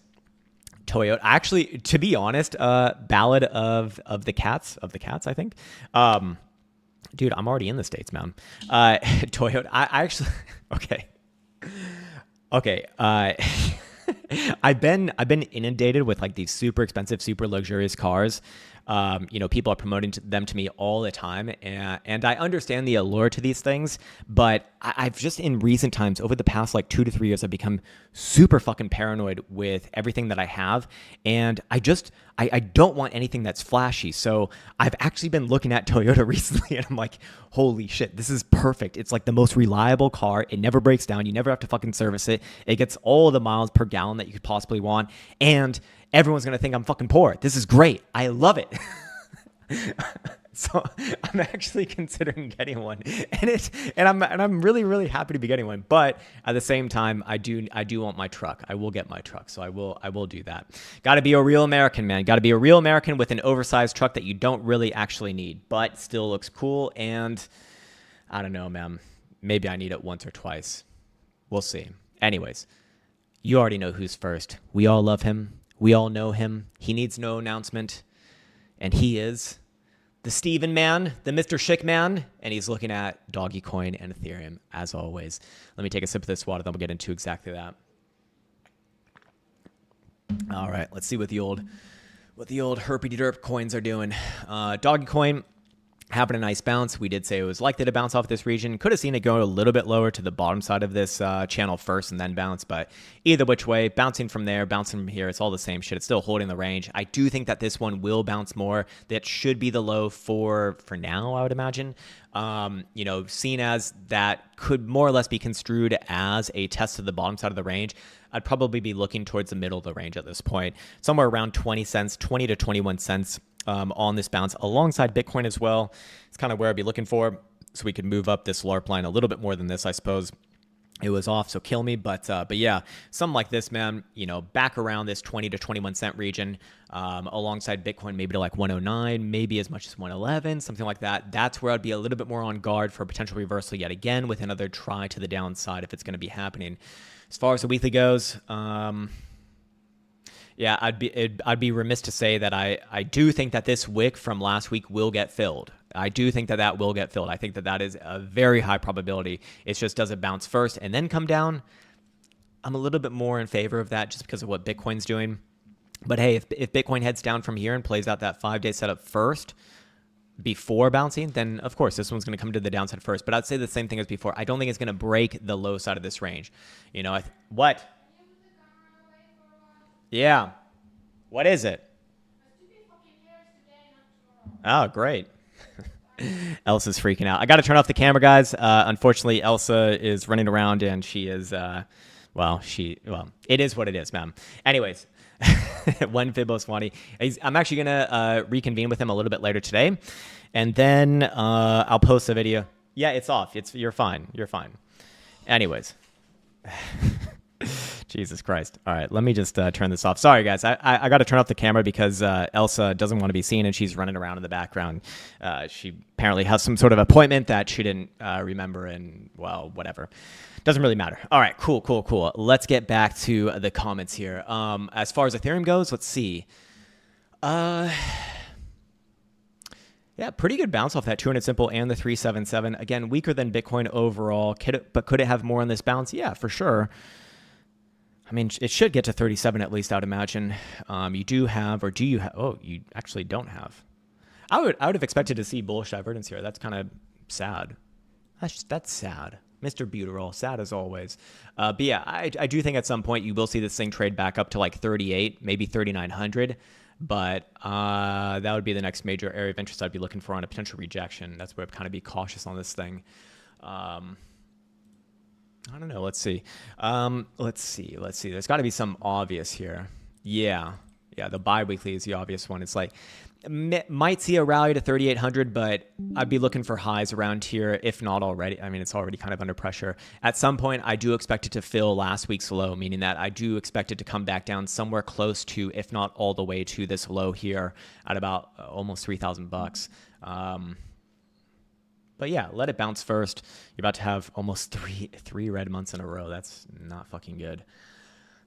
Toyota. Actually, to be honest, Ballad of the Cats, I think. Dude, I'm already in the States, man. Toyota. I actually. Okay. I've been inundated with like these super expensive, super luxurious cars. People are promoting them to me all the time, and I understand the allure to these things, but I've just in recent times, over the past like 2 to 3 years, I've become super fucking paranoid with everything that I have, and I don't want anything that's flashy. So I've actually been looking at Toyota recently, and I'm like, holy shit, this is perfect. It's like the most reliable car. It never breaks down. You never have to fucking service it. It gets all the miles per gallon that you could possibly want, and everyone's going to think I'm fucking poor. This is great. I love it. So I'm actually considering getting one, and I'm really, really happy to be getting one. But at the same time, I do want my truck. I will get my truck, so I will do that. Got to be a real American, man. Got to be a real American with an oversized truck that you don't really actually need, but still looks cool. And I don't know, man. Maybe I need it once or twice. We'll see. Anyways, you already know who's first. We all love him. We all know him. He needs no announcement. And he is the Steven man, the Mr. Schick man. And he's looking at Dogecoin and Ethereum, as always. Let me take a sip of this water, then we'll get into exactly that. All right, let's see what the old herpy-derp coins are doing. Dogecoin having a nice bounce. We did say it was likely to bounce off this region. Could have seen it go a little bit lower to the bottom side of this channel first and then bounce. But either which way, bouncing from there, bouncing from here, it's all the same shit. It's still holding the range. I do think that this one will bounce more. That should be the low for now, I would imagine. Seen as that could more or less be construed as a test of the bottom side of the range. I'd probably be looking towards the middle of the range at this point. Somewhere around 20 to 21 cents. On this bounce alongside Bitcoin as well. It's kind of where I'd be looking for, so we could move up this LARP line a little bit more than this, I suppose. It was off, so kill me. But yeah, something like this, man, back around this 20 to 21 cent region, alongside Bitcoin, maybe to like 109, maybe as much as 111, something like that. That's where I'd be a little bit more on guard for a potential reversal yet again with another try to the downside if it's going to be happening. As far as the weekly goes, yeah, I'd be remiss to say that I do think that this wick from last week will get filled. I do think that will get filled. I think that is a very high probability. It's just, does it bounce first and then come down? I'm a little bit more in favor of that just because of what Bitcoin's doing. But hey, if Bitcoin heads down from here and plays out that 5-day setup first before bouncing, then of course this one's going to come to the downside first. But I'd say the same thing as before. I don't think it's going to break the low side of this range. What? Yeah. What is it? Oh, great. Elsa's freaking out. I got to turn off the camera, guys. Unfortunately, Elsa is running around and she is, it is what it is, man. Anyways, one Fiboswani. I'm actually going to reconvene with him a little bit later today. And then I'll post a video. Yeah, it's off. You're fine. You're fine. Anyways. Jesus Christ. All right, let me just turn this off. Sorry, guys. I got to turn off the camera because Elsa doesn't want to be seen, and she's running around in the background. She apparently has some sort of appointment that she didn't remember, and, well, whatever. Doesn't really matter. All right, cool. Let's get back to the comments here. As far as Ethereum goes, let's see. Yeah, pretty good bounce off that 200 simple and the 377. Again, weaker than Bitcoin overall. But could it have more on this bounce? Yeah, for sure. I mean, it should get to 37 at least, I would imagine. You do have, or do you have? Oh, you actually don't have. I would have expected to see bullish divergence here. That's kind of sad. That's sad. Mr. Buterol, sad as always. But yeah, I do think at some point you will see this thing trade back up to like 38, maybe 3,900. But that would be the next major area of interest I'd be looking for on a potential rejection. That's where I'd kind of be cautious on this thing. I don't know. Let's see. There's got to be some obvious here. Yeah, the bi-weekly is the obvious one. It's like, might see a rally to 3,800, but I'd be looking for highs around here, if not already. I mean, it's already kind of under pressure. At some point, I do expect it to fill last week's low, meaning that I do expect it to come back down somewhere close to, if not all the way to this low here at about almost $3,000. But yeah, let it bounce first. You're about to have almost three red months in a row. That's not fucking good.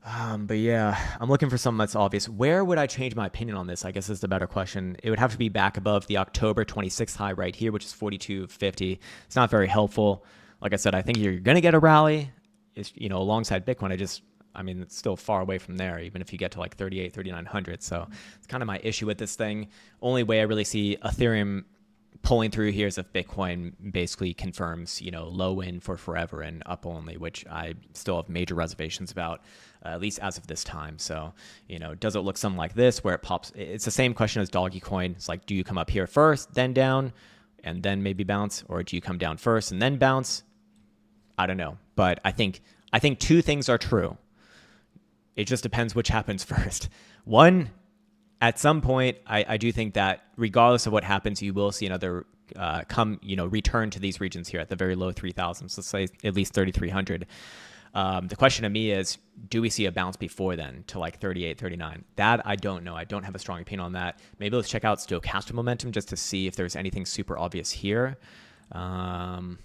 But yeah, I'm looking for something that's obvious. Where would I change my opinion on this? I guess is the better question. It would have to be back above the October 26th high right here, which is 42.50. It's not very helpful. Like I said, I think you're going to get a rally. It's, alongside Bitcoin. I mean, it's still far away from there, even if you get to like 38, 3,900. So it's kind of my issue with this thing. Only way I really see Ethereum pulling through here is if Bitcoin basically confirms, low in for forever and up only, which I still have major reservations about, at least as of this time. So, does it look something like this where it pops? It's the same question as Dogecoin. It's like, do you come up here first, then down, and then maybe bounce? Or do you come down first and then bounce? I don't know. But I think two things are true. It just depends which happens first. One, at some point, I do think that regardless of what happens, you will see another return to these regions here at the very low 3,000s. So let's say at least 3,300. The question to me is, do we see a bounce before then to like 38, 39? That I don't know. I don't have a strong opinion on that. Maybe let's check out stochastic momentum just to see if there's anything super obvious here. Let's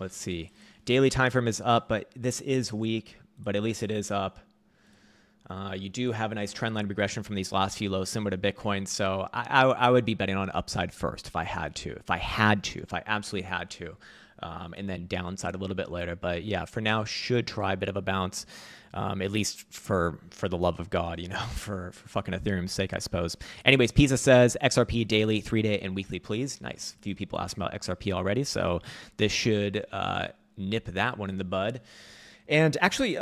see. Daily time frame is up, but this is weak, but at least it is up. You do have a nice trendline regression from these last few lows, similar to Bitcoin. So I would be betting on upside first if I had to, if I absolutely had to, and then downside a little bit later. But yeah, for now, should try a bit of a bounce, at least for the love of God, for fucking Ethereum's sake, I suppose. Anyways, Pizza says XRP daily, 3-day, and weekly, please. Nice. A few people asked about XRP already, so this should nip that one in the bud. And actually,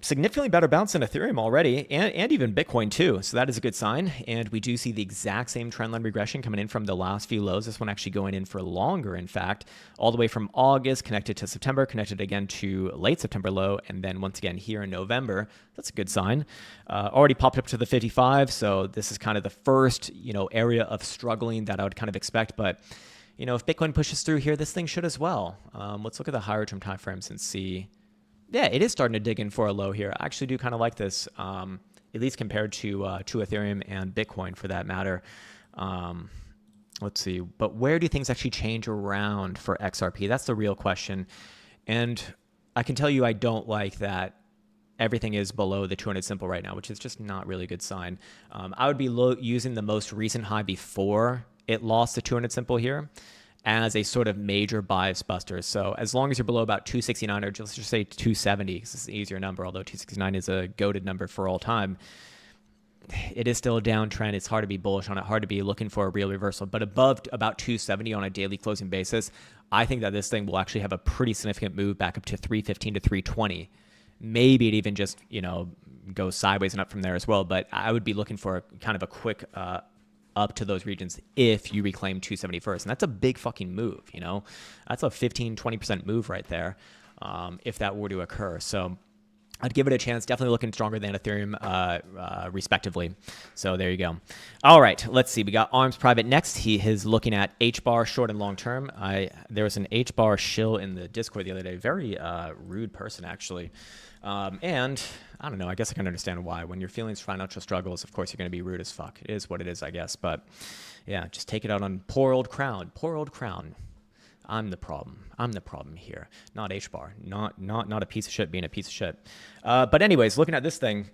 significantly better bounce than Ethereum already, and even Bitcoin too. So that is a good sign. And we do see the exact same trendline regression coming in from the last few lows. This one actually going in for longer, in fact, all the way from August, connected to September, connected again to late September low, and then once again here in November. That's a good sign. Already popped up to the 55. So this is kind of the first, area of struggling that I would kind of expect. But, if Bitcoin pushes through here, this thing should as well. Let's look at the higher term time frames and see. Yeah, it is starting to dig in for a low here. I actually do kind of like this, at least compared to Ethereum and Bitcoin for that matter. Let's see. But where do things actually change around for XRP? That's the real question. And I can tell you I don't like that everything is below the 200 simple right now, which is just not really a good sign. I would be using the most recent high before it lost the 200 simple here as a sort of major bias buster. So as long as you're below about 269, or let's just say 270, because it's an easier number, although 269 is a goated number for all time, it is still a downtrend. It's hard to be bullish on it, hard to be looking for a real reversal. But above about 270 on a daily closing basis, I think that this thing will actually have a pretty significant move back up to 315 to 320. Maybe it even just, goes sideways and up from there as well. But I would be looking for kind of a quick up to those regions if you reclaim 270 first. And that's a big fucking move, That's a 15, 20% move right there, if that were to occur. So I'd give it a chance. Definitely looking stronger than Ethereum, respectively. So there you go. All right, let's see. We got Arms Private next. He is looking at HBAR short and long term. There was an HBAR shill in the Discord the other day. Very rude person, actually. And I don't know. I guess I can understand why. When you're feeling financial struggles, of course, you're going to be rude as fuck. It is what it is, I guess. But yeah, just take it out on poor old Krown. Poor old Krown. I'm the problem. I'm the problem here, not HBAR, not a piece of shit being a piece of shit. But anyways, looking at this thing,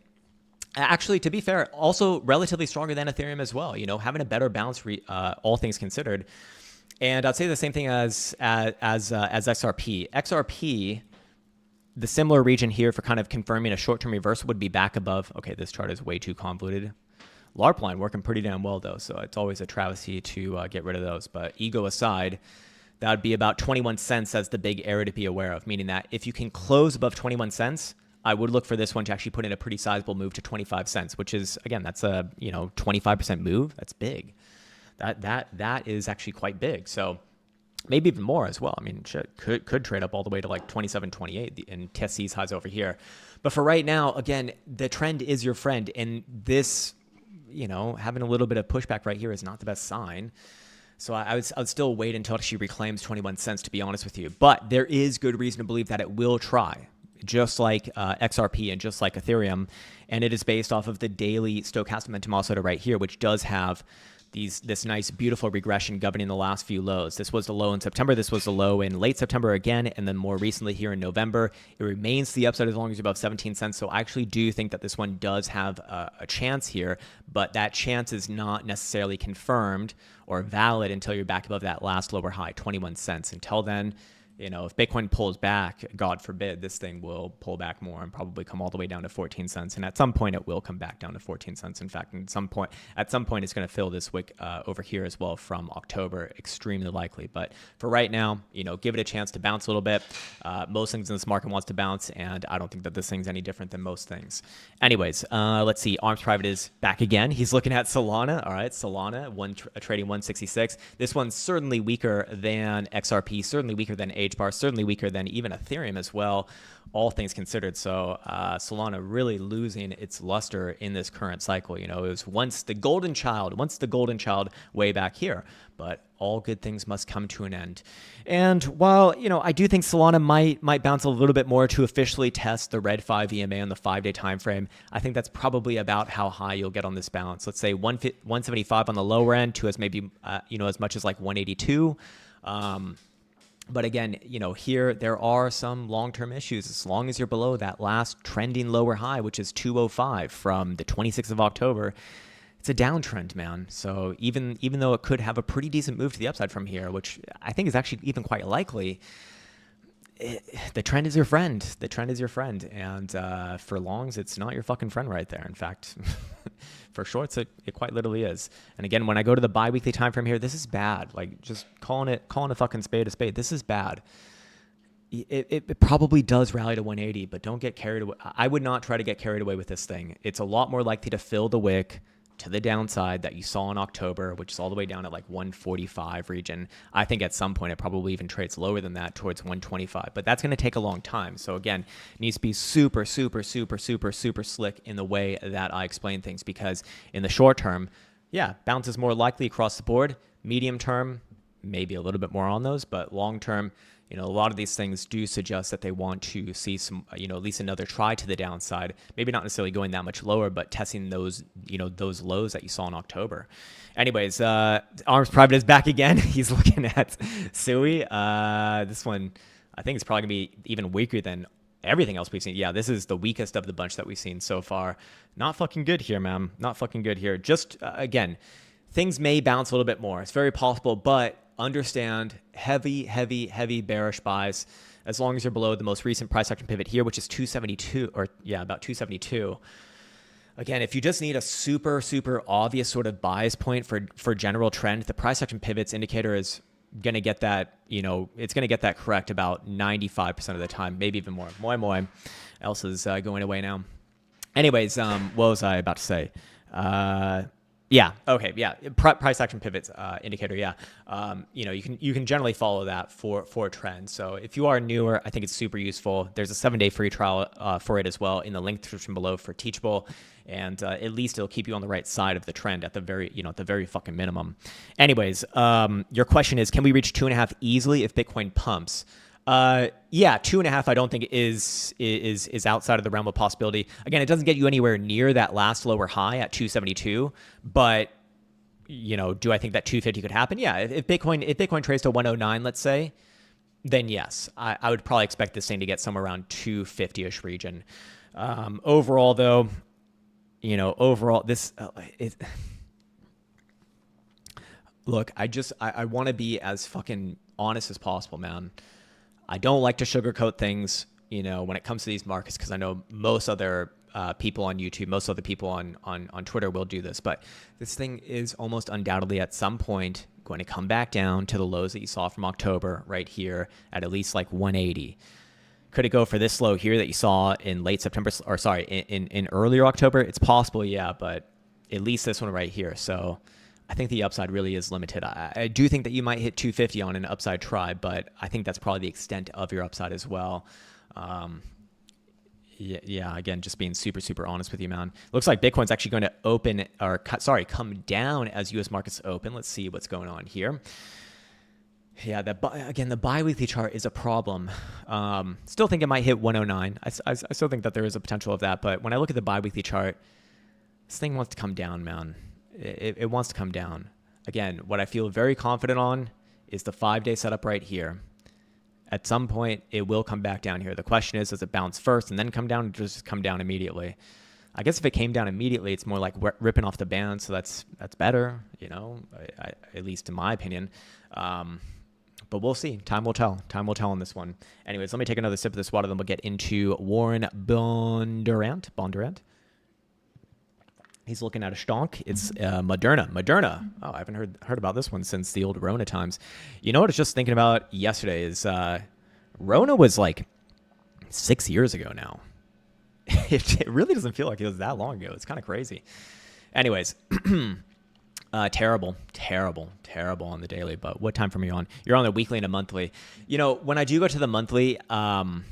actually, to be fair, also relatively stronger than Ethereum as well. You know, having a better balance, all things considered. And I'd say the same thing as XRP. XRP, the similar region here for kind of confirming a short-term reversal would be back above. Okay, this chart is way too convoluted. LARP line working pretty damn well though, so it's always a travesty to get rid of those. But ego aside, that would be about 21 cents as the big area to be aware of, meaning that if you can close above 21 cents, I would look for this one to actually put in a pretty sizable move to 25 cents, which is, again, that's a 25% move. That's big. That is actually quite big. So maybe even more as well. I mean, shit, could trade up all the way to like 27, 28 and test these highs over here. But for right now, again, the trend is your friend. And this, having a little bit of pushback right here is not the best sign. So I would still wait until she reclaims 21 cents, to be honest with you. But there is good reason to believe that it will try, just like XRP and just like Ethereum. And it is based off of the daily stochastic momentum oscillator right here, which does have this nice, beautiful regression governing the last few lows. This was the low in September. This was the low in late September again. And then more recently here in November, it remains to the upside as long as you're above 17 cents. So I actually do think that this one does have a chance here, but that chance is not necessarily confirmed or valid until you're back above that last lower high, 21 cents. Until then, if Bitcoin pulls back, God forbid, this thing will pull back more and probably come all the way down to 14 cents. And at some point, it will come back down to 14 cents. In fact, at some point, it's going to fill this wick over here as well from October, extremely likely. But for right now, give it a chance to bounce a little bit. Most things in this market wants to bounce, and I don't think that this thing's any different than most things. Anyways, let's see. Arms Private is back again. He's looking at Solana. All right, Solana, trading 166. This one's certainly weaker than XRP, certainly weaker than HBAR, certainly weaker than even Ethereum as well, all things considered. So Solana really losing its luster in this current cycle. It was once the golden child way back here, but all good things must come to an end. And while, I do think Solana might bounce a little bit more to officially test the red 5 EMA on the 5-day time frame, I think that's probably about how high you'll get on this bounce. Let's say 175 on the lower end to as maybe, as much as like 182. But again, here there are some long-term issues. As long as you're below that last trending lower high, which is 205 from the 26th of October, it's a downtrend, man. So even though it could have a pretty decent move to the upside from here, which I think is actually even quite likely, the trend is your friend. The trend is your friend. And for longs, it's not your fucking friend right there. In fact, for shorts, it quite literally is. And again, when I go to the bi-weekly time frame here, this is bad. Like just calling a fucking spade a spade. This is bad. It probably does rally to 180, but don't get carried away. I would not try to get carried away with this thing. It's a lot more likely to fill the wick to the downside that you saw in October, which is all the way down at like 145 region. I think at some point it probably even trades lower than that towards 125, but that's going to take a long time. So again, it needs to be super, super, super, super, super slick in the way that I explain things, because in the short term, yeah, bounce is more likely across the board. Medium term, maybe a little bit more on those, but long term, a lot of these things do suggest that they want to see some, at least another try to the downside. Maybe not necessarily going that much lower, but testing those, those lows that you saw in October. Anyways, Arms Private is back again. He's looking at Sui. This one, I think it's probably gonna be even weaker than everything else we've seen. Yeah, this is the weakest of the bunch that we've seen so far. Not fucking good here, man. Not fucking good here. Just again, things may bounce a little bit more. It's very possible, but understand heavy bearish buys as long as you're below the most recent price action pivot here, which is 272, or yeah, about 272. Again, if you just need a super obvious sort of bias point for general trend, the price action pivots indicator is going to get that, it's going to get that correct about 95% of the time, maybe even more. Moi else is going away now. Anyways, what was I about to say? Yeah. Okay. Yeah. Price action pivots indicator. Yeah. You can generally follow that for a trend. So if you are newer, I think it's super useful. There's a 7-day free trial for it as well in the link description below for Teachable, and at least it'll keep you on the right side of the trend at the very fucking minimum. Anyways, your question is, can we reach 2.5 easily if Bitcoin pumps? Yeah, 2.5 I don't think is outside of the realm of possibility. Again, it doesn't get you anywhere near that last lower high at 272, but do I think that 250 could happen? Yeah, if Bitcoin trades to 109, let's say, then yes, I would probably expect this thing to get somewhere around 250-ish region. Overall though, this look, I want to be as fucking honest as possible, man. I don't like to sugarcoat things, when it comes to these markets, because I know most other people on YouTube, most other people on Twitter will do this. But this thing is almost undoubtedly at some point going to come back down to the lows that you saw from October right here at least like 180. Could it go for this low here that you saw in late September, or sorry, in earlier October? It's possible, yeah, but at least this one right here. So I think the upside really is limited. I do think that you might hit 250 on an upside try, but I think that's probably the extent of your upside as well. Yeah, again, just being super, super honest with you, man. Looks like Bitcoin's actually going to come down as U.S. markets open. Let's see what's going on here. Yeah, the bi-weekly chart is a problem. Still think it might hit 109. I still think that there is a potential of that, but when I look at the bi-weekly chart, this thing wants to come down, man. It wants to come down. Again, what I feel very confident on is the 5-day setup right here. At some point, it will come back down here. The question is, does it bounce first and then come down, or just come down immediately? I guess if it came down immediately, it's more like ripping off the band, so that's better, at least in my opinion. But we'll see. Time will tell. Time will tell on this one. Anyways, let me take another sip of this water, then we'll get into Warren Bondurant. He's looking at a stonk. It's Moderna. Oh, I haven't heard about this one since the old Rona times. You know what I was just thinking about yesterday is Rona was like 6 years ago now. It really doesn't feel like it was that long ago. It's kind of crazy. Anyways, terrible on the daily. But what time frame are you on? You're on the weekly and a monthly. When I do go to the monthly, God,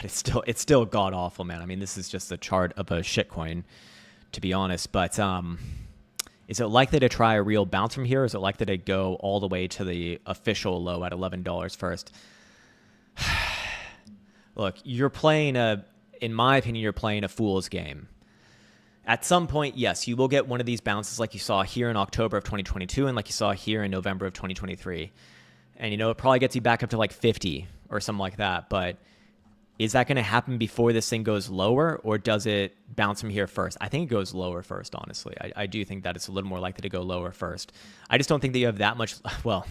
it's still god awful, man. I mean, this is just a chart of a shitcoin, to be honest, but is it likely to try a real bounce from here, or is it likely to go all the way to the official low at $11 first? Look, in my opinion, you're playing a fool's game. At some point, yes, you will get one of these bounces like you saw here in October of 2022 and like you saw here in November of 2023. And, it probably gets you back up to like 50 or something like that, but is that going to happen before this thing goes lower, or does it bounce from here first? I think it goes lower first, honestly. I do think that it's a little more likely to go lower first. I just don't think that you have that much. Well,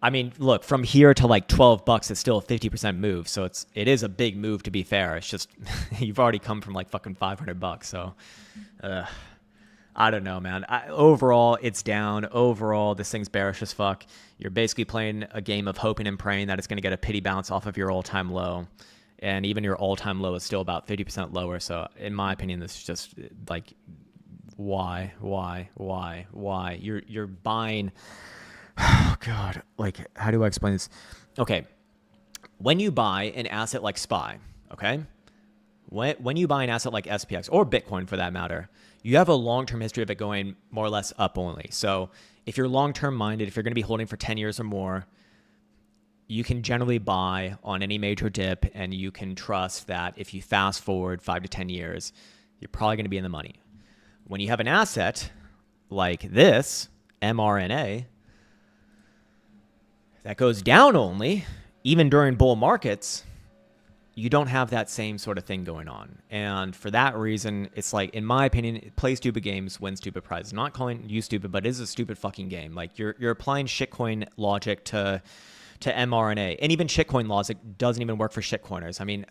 I mean, look, from here to like $12, it's still a 50% move. So it is a big move, to be fair. It's just you've already come from like fucking $500. So I don't know, man. Overall, it's down. Overall, this thing's bearish as fuck. You're basically playing a game of hoping and praying that it's going to get a pity bounce off of your all-time low. And even your all-time low is still about 50% lower. So in my opinion, this is just like, why? You're buying. Oh, God. Like, how do I explain this? Okay. When you buy an asset like SPY, okay? When you buy an asset like SPX or Bitcoin for that matter, you have a long-term history of it going more or less up only. So if you're long-term minded, if you're going to be holding for 10 years or more, you can generally buy on any major dip, and you can trust that if you fast forward 5 to 10 years, you're probably going to be in the money. When you have an asset like this, MRNA, that goes down only, even during bull markets, you don't have that same sort of thing going on. And for that reason, it's like, in my opinion, play stupid games, win stupid prizes. Not calling you stupid, but it is a stupid fucking game. Like, you're applying shitcoin logic to MRNA. And even shitcoin logic doesn't even work for shitcoiners. I mean,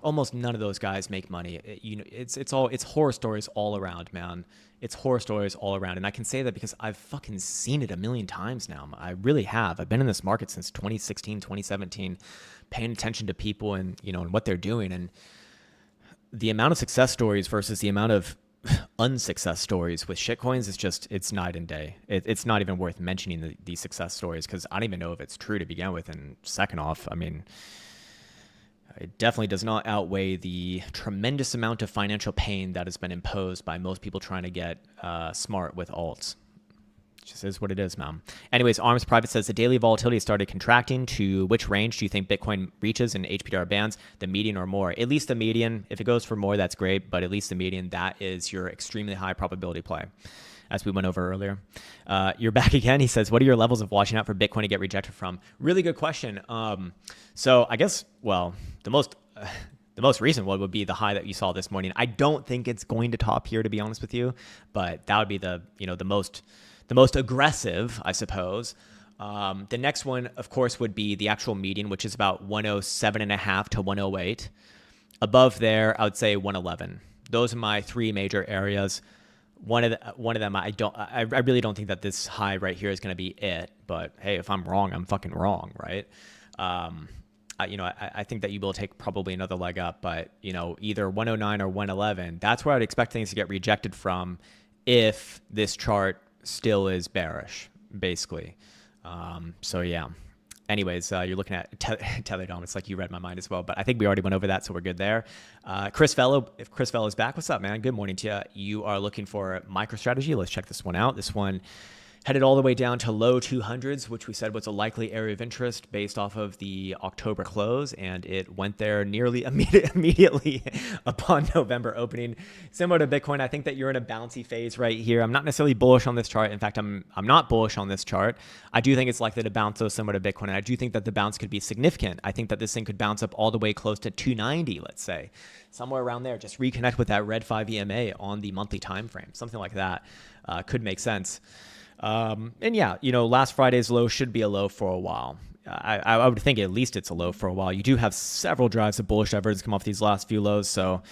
almost none of those guys make money. It's horror stories all around, man. It's horror stories all around. And I can say that because I've fucking seen it a million times now. I really have. I've been in this market since 2016, 2017, paying attention to people and, and what they're doing. And the amount of success stories versus the amount of unsuccess stories with shitcoins is just, it's night and day. It's not even worth mentioning these success stories because I don't even know if it's true to begin with. And second off, I mean, it definitely does not outweigh the tremendous amount of financial pain that has been imposed by most people trying to get smart with alts. It just is what it is, man. Anyways, Arms Private says the daily volatility started contracting. To which range do you think Bitcoin reaches in HPDR bands? The median or more? At least the median. If it goes for more, that's great. But at least the median, that is your extremely high probability play, as we went over earlier. You're back again. He says, what are your levels of watching out for Bitcoin to get rejected from? Really good question. So I guess, well, the most recent one would be the high that you saw this morning. I don't think it's going to top here, to be honest with you, but that would be the most aggressive, I suppose. The next one, of course, would be the actual median, which is about 107.5 to 108. Above there, I would say 111. Those are my three major areas. One of them, I really don't think that this high right here is going to be it. But hey, if I'm wrong, I'm fucking wrong, right? I think that you will take probably another leg up, but either 109 or 111. That's where I'd expect things to get rejected from if this chart still is bearish, basically. So yeah. Anyways, you're looking at Tether Dom. It's like you read my mind as well, but I think we already went over that, so we're good there. Chris Fellow, if Chris Fellow is back, what's up, man? Good morning to you. You are looking for MicroStrategy. Let's check this one out. This one headed all the way down to low 200s, which we said was a likely area of interest based off of the October close, and it went there nearly immediately upon November opening. Similar to Bitcoin, I think that you're in a bouncy phase right here. I'm not necessarily bullish on this chart. In fact, I'm not bullish on this chart. I do think it's likely to bounce, though, similar to Bitcoin, and I do think that the bounce could be significant. I think that this thing could bounce up all the way close to 290, let's say. Somewhere around there. Just reconnect with that red 5 EMA on the monthly time frame. Something like that could make sense. And yeah, last Friday's low should be a low for a while. I would think at least it's a low for a while. You do have several drives of bullish divergence come off these last few lows. So,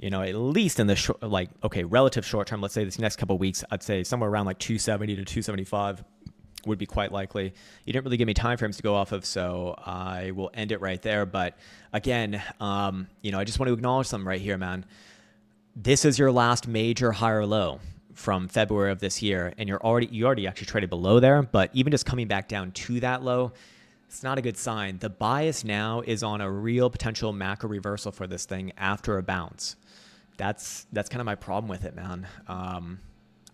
at least in the relative short term, let's say this next couple of weeks, I'd say somewhere around like 270 to 275 would be quite likely. You didn't really give me time frames to go off of, so I will end it right there. But again, I just want to acknowledge something right here, man. This is your last major higher low from February of this year, and you already actually traded below there, but even just coming back down to that low, it's not a good sign. The bias now is on a real potential macro reversal for this thing after a bounce. That's kind of my problem with it, man.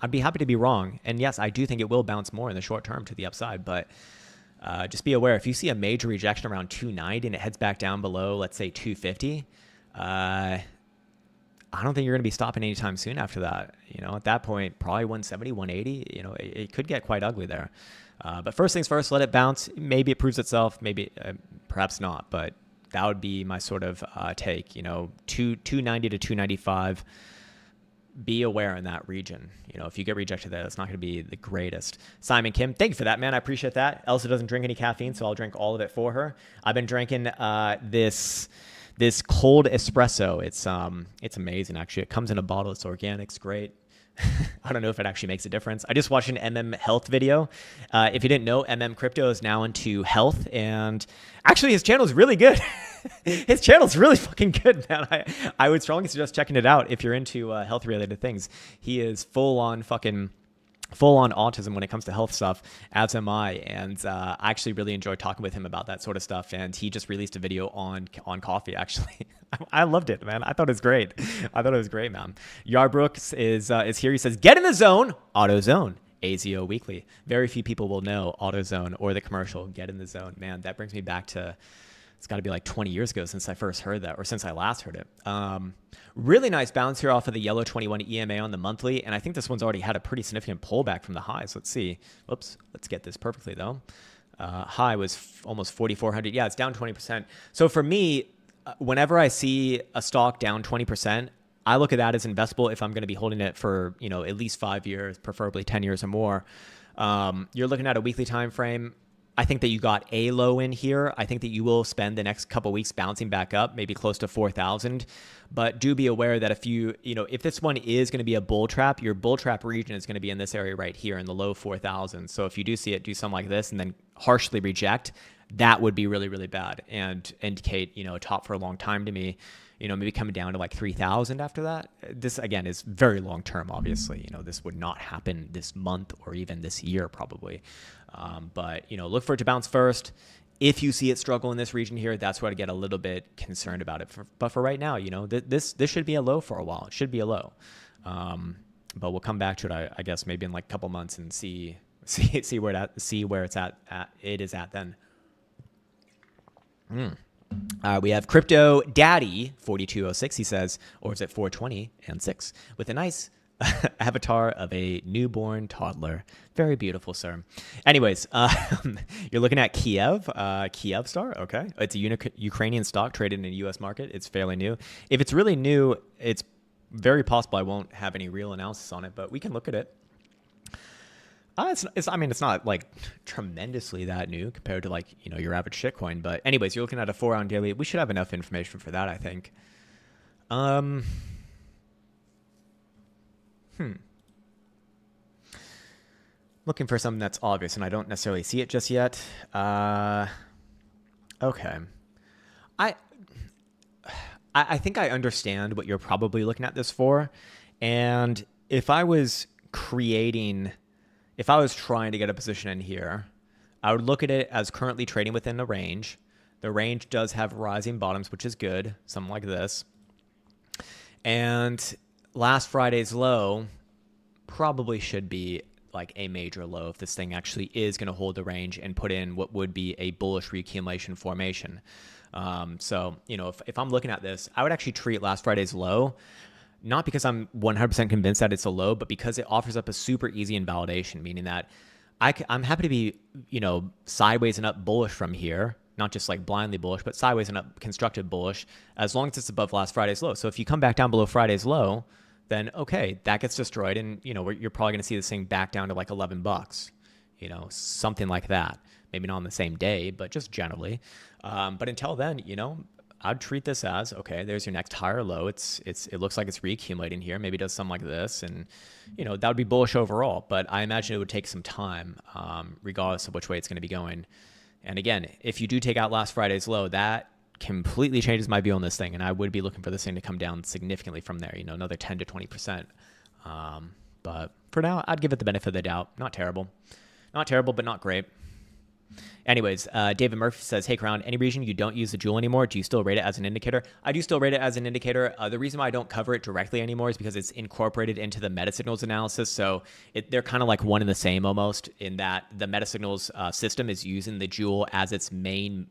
I'd be happy to be wrong, and yes, I do think it will bounce more in the short term to the upside, but just be aware, if you see a major rejection around 290 and it heads back down below, let's say 250, I don't think you're going to be stopping anytime soon after that. At that point, probably 170, 180, it could get quite ugly there. But first things first, let it bounce. Maybe it proves itself, maybe, perhaps not, but that would be my sort of take, 290 to 295, be aware in that region. If you get rejected there, that's not going to be the greatest. Simon Kim, thank you for that, man. I appreciate that. Elsa doesn't drink any caffeine, so I'll drink all of it for her. I've been drinking this cold espresso. It's amazing, actually. It comes in a bottle. It's organic. It's great. I don't know if it actually makes a difference. I just watched an MM Health video. If you didn't know, MM Crypto is now into health, and actually his channel is really good. His channel's really fucking good, man. I would strongly suggest checking it out if you're into health-related things. He is full-on autism when it comes to health stuff, as am I, and I actually really enjoyed talking with him about that sort of stuff, and he just released a video on coffee, actually. I loved it, man. I thought it was great. Man. Yarbrooks is here. He says, get in the zone, AutoZone, AZO Weekly. Very few people will know AutoZone or the commercial, get in the zone. Man, that brings me back to, it's got to be like 20 years ago since I first heard that, or since I last heard it. Really nice bounce here off of the yellow 21 EMA on the monthly, and I think this one's already had a pretty significant pullback from the highs. Let's see. Whoops. Let's get this perfectly, though. High was almost 4,400. Yeah, it's down 20%. So for me, whenever I see a stock down 20%, I look at that as investable if I'm going to be holding it for at least 5 years, preferably 10 years or more. You're looking at a weekly time frame. I think that you got a low in here. I think that you will spend the next couple weeks bouncing back up, maybe close to 4,000. But do be aware that if this one is going to be a bull trap, your bull trap region is going to be in this area right here in the low 4,000. So if you do see it do something like this and then harshly reject, that would be really, really bad and indicate, a top for a long time to me, maybe coming down to like 3,000 after that. This, again, is very long term, obviously. This would not happen this month or even this year, probably. But, look for it to bounce first. If you see it struggle in this region here, that's where I get a little bit concerned about it. But for right now, this should be a low for a while. It should be a low. But we'll come back to it, I guess, maybe in like a couple months and see where it's at. It is at then. We have Crypto Daddy 4206. He says, or is it 420 and 6 with a nice avatar of a newborn toddler. Very beautiful, sir. Anyways, you're looking at KYIV Star. Okay, it's a Ukrainian stock traded in the U.S. market. It's fairly new. If it's really new, it's very possible I won't have any real analysis on it, but we can look at it. It's not like tremendously that new compared to like, your average shitcoin. But anyways, you're looking at a 4-hour daily. We should have enough information for that, I think. Looking for something that's obvious, and I don't necessarily see it just yet. Okay. I think I understand what you're probably looking at this for. And if I was trying to get a position in here, I would look at it as currently trading within the range. The range does have rising bottoms, which is good, something like this. And last Friday's low probably should be like a major low if this thing actually is going to hold the range and put in what would be a bullish reaccumulation formation. So, if I'm looking at this, I would actually treat last Friday's low, not because I'm 100% convinced that it's a low, but because it offers up a super easy invalidation, meaning that I'm happy to be, sideways and up bullish from here, not just like blindly bullish, but sideways and up constructive bullish, as long as it's above last Friday's low. So if you come back down below Friday's low, then okay, that gets destroyed, and you're probably going to see this thing back down to like $11, something like that. Maybe not on the same day, but just generally. But until then, I'd treat this as, okay, there's your next higher low. It looks like it's reaccumulating here. Maybe it does something like this, and that would be bullish overall. But I imagine it would take some time, regardless of which way it's going to be going. And again, if you do take out last Friday's low, that completely changes my view on this thing, and I would be looking for this thing to come down significantly from there. Another 10 to 20%. But for now, I'd give it the benefit of the doubt. Not terrible, but not great. Anyways, David Murphy says, hey, Krown, any reason you don't use the Joule anymore? Do you still rate it as an indicator? I do still rate it as an indicator. The reason why I don't cover it directly anymore is because it's incorporated into the metasignals analysis. So they're kind of like one and the same almost, in that the metasignals system is using the Joule as its main,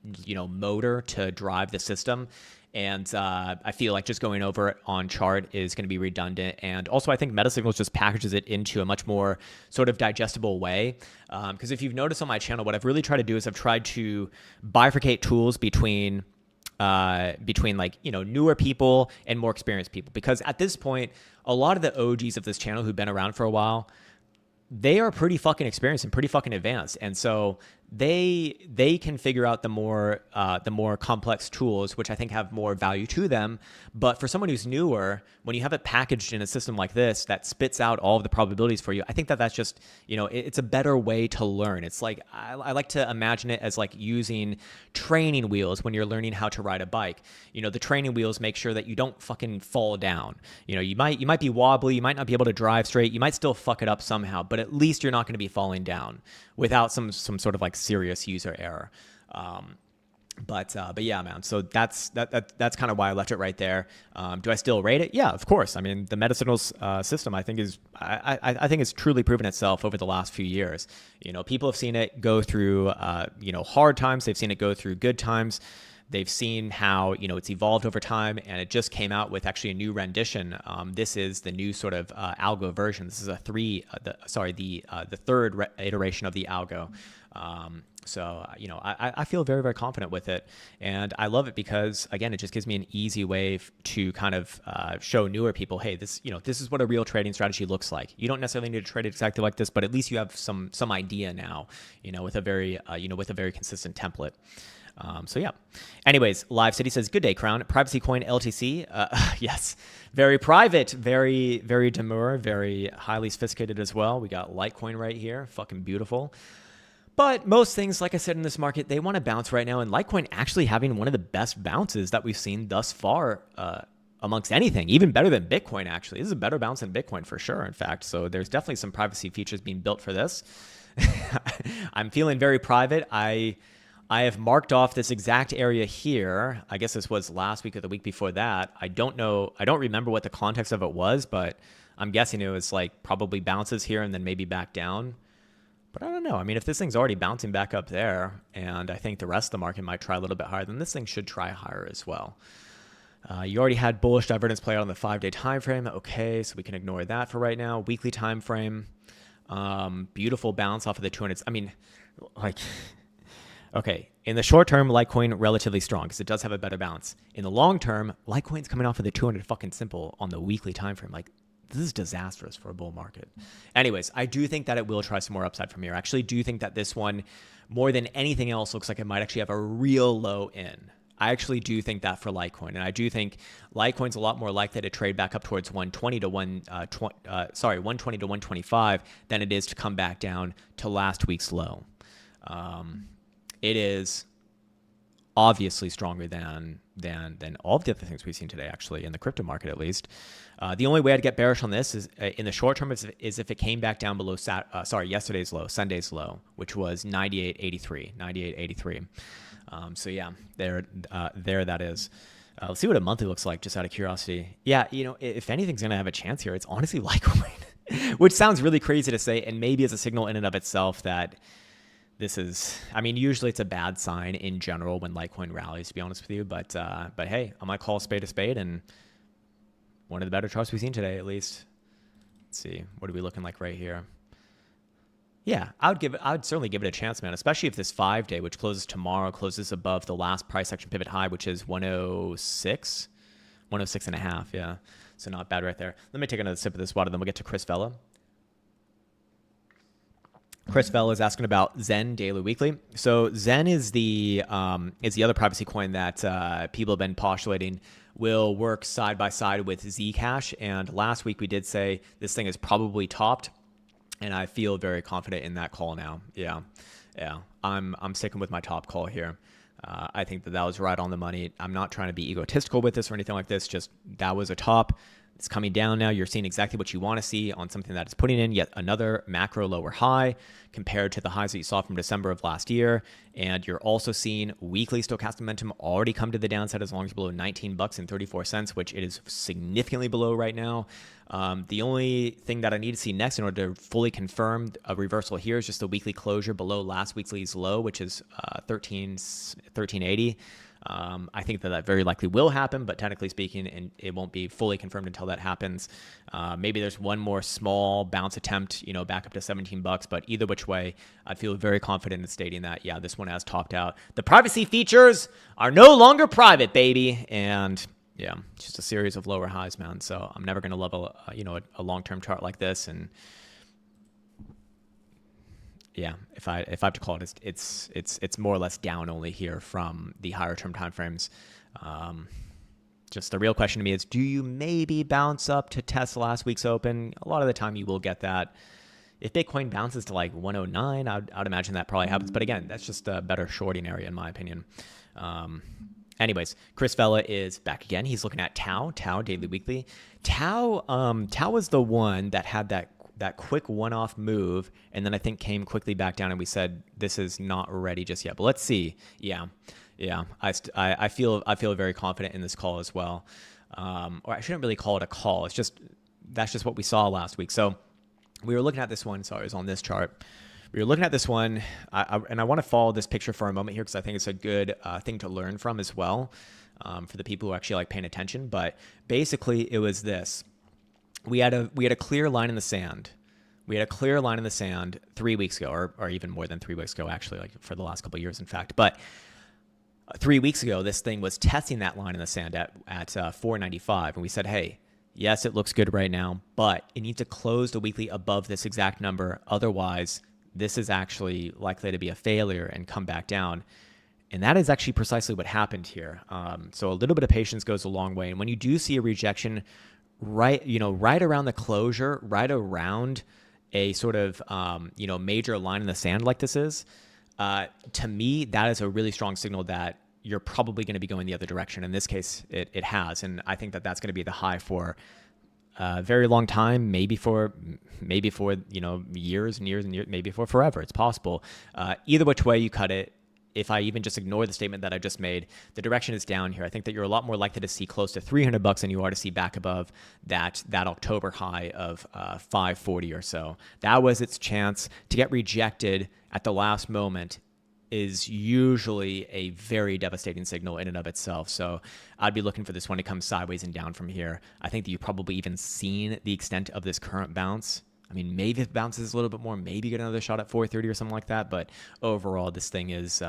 motor to drive the system. And I feel like just going over it on chart is going to be redundant. And also, I think metasignals just packages it into a much more sort of digestible way. Because if you've noticed on my channel, what I've really tried to do is I've tried to bifurcate tools between like, newer people and more experienced people. Because at this point, a lot of the OGs of this channel who've been around for a while, they are pretty fucking experienced and pretty fucking advanced. And so they can figure out the more complex tools, which I think have more value to them. But for someone who's newer, when you have it packaged in a system like this that spits out all of the probabilities for you, I think that's just, it's a better way to learn. It's like, I like to imagine it as like using training wheels when you're learning how to ride a bike. The training wheels make sure that you don't fucking fall down. You might be wobbly, you might not be able to drive straight, you might still fuck it up somehow, but at least you're not going to be falling down without some sort of like serious user error. But yeah, man. So that's kind of why I left it right there. Do I still rate it? Yeah, of course. I mean, the metasignals system, I think I think it's truly proven itself over the last few years. People have seen it go through hard times. They've seen it go through good times. They've seen how it's evolved over time, and it just came out with actually a new rendition. This is the new sort of algo version. This is the third iteration of the algo. So I feel very, very confident with it, and I love it because, again, it just gives me an easy way to kind of show newer people, hey, this is what a real trading strategy looks like. You don't necessarily need to trade it exactly like this, but at least you have some idea now, with a very consistent template. So yeah. Anyways, Live City says, good day, Krown. Privacy coin LTC. Yes. Very private, very, very demure, very highly sophisticated as well. We got Litecoin right here. Fucking beautiful. But most things, like I said, in this market, they want to bounce right now. And Litecoin actually having one of the best bounces that we've seen thus far amongst anything, even better than Bitcoin, actually. This is a better bounce than Bitcoin for sure, in fact. So there's definitely some privacy features being built for this. I'm feeling very private. I have marked off this exact area here. I guess this was last week or the week before that. I don't know. I don't remember what the context of it was, but I'm guessing it was like probably bounces here and then maybe back down. But I don't know. I mean, if this thing's already bouncing back up there, and I think the rest of the market might try a little bit higher, then this thing should try higher as well. You already had bullish divergence play out on the 5-day time frame. Okay, so we can ignore that for right now. Weekly time frame. Beautiful bounce off of the 200s. I mean, like, okay, in the short term, Litecoin relatively strong because it does have a better bounce. In the long term, Litecoin's coming off of the 200 fucking simple on the weekly time frame. Like, this is disastrous for a bull market. Anyways, I do think that it will try some more upside from here. I actually do think that this one, more than anything else, looks like it might actually have a real low in. I actually do think that for Litecoin, and I do think Litecoin's a lot more likely to trade back up towards 120 to 120 to 125 than it is to come back down to last week's low. It is obviously stronger than all of the other things we've seen today, actually, in the crypto market at least. The only way I'd get bearish on this is in the short term is if it came back down below yesterday's low, Sunday's low, which was 98.83. So yeah, there that is. Let's see what a monthly looks like, just out of curiosity. Yeah, you know, if anything's gonna have a chance here, it's honestly Litecoin, which sounds really crazy to say, and maybe is a signal in and of itself that this is. I mean, usually it's a bad sign in general when Litecoin rallies, to be honest with you. But hey, I'm gonna call a spade, and one of the better charts we've seen today, at least. Let's see, what are we looking like right here? Yeah, I would certainly give it a chance, man, especially if this 5-day, which closes tomorrow, closes above the last price action pivot high, which is 106 and a half. Yeah, so not bad right there. Let me take another sip of this water, then we'll get to Chris Vela. Chris Vela is asking about Zen daily weekly. So Zen is the other privacy coin that people have been postulating will work side by side with Zcash. And last week we did say this thing is probably topped. And I feel very confident in that call now. Yeah. I'm sticking with my top call here. I think that was right on the money. I'm not trying to be egotistical with this or anything like this. Just that was a top. It's coming down now. You're seeing exactly what you want to see on something that is putting in yet another macro lower high compared to the highs that you saw from December of last year. And you're also seeing weekly stochastic momentum already come to the downside as long as below $19.34, which it is significantly below right now. The only thing that I need to see next in order to fully confirm a reversal here is just the weekly closure below last week's low, which is 1380. I think that very likely will happen, but technically speaking, and it won't be fully confirmed until that happens. Maybe there's one more small bounce attempt, back up to $17. But either which way, I feel very confident in stating that, yeah, this one has topped out. The privacy features are no longer private, baby, and yeah, just a series of lower highs, man. So I'm never gonna love a long-term chart like this, and yeah, if I have to call it, it's more or less down only here from the higher term timeframes. Just the real question to me is, do you maybe bounce up to test last week's open? A lot of the time you will get that. If Bitcoin bounces to like 109, I'd imagine that probably happens. But again, that's just a better shorting area in my opinion. Anyways, Chris Vela is back again. He's looking at Tau daily weekly. Tau was the one that had that quick one-off move, and then I think came quickly back down, and we said this is not ready just yet. But let's see. Yeah. I feel very confident in this call as well. Or I shouldn't really call it a call. That's just what we saw last week. So we were looking at this one. Sorry, it was on this chart. We were looking at this one, and I want to follow this picture for a moment here because I think it's a good thing to learn from as well for the people who actually like paying attention. But basically, it was this. We had a clear line in the sand. We had a clear line in the sand 3 weeks ago, or even more than 3 weeks ago, actually, like for the last couple of years, in fact. But 3 weeks ago, this thing was testing that line in the sand at 495, and we said, hey, yes, it looks good right now, but it needs to close the weekly above this exact number. Otherwise, this is actually likely to be a failure and come back down. And that is actually precisely what happened here. So a little bit of patience goes a long way. And when you do see a rejection right around the closure, right around a sort of, major line in the sand like this is, To me, that is a really strong signal that you're probably going to be going the other direction. In this case, it has. And I think that that's going to be the high for a very long time, maybe for years and years and years, maybe for forever. It's possible. Either which way you cut it, if I even just ignore the statement that I just made, the direction is down here. I think that you're a lot more likely to see close to $300 than you are to see back above that October high of 540 or so. That was its chance to get rejected at the last moment. Is usually a very devastating signal in and of itself. So I'd be looking for this one to come sideways and down from here. I think that you've probably even seen the extent of this current bounce. I mean, maybe if it bounces a little bit more, maybe get another shot at 430 or something like that. But overall, this thing is,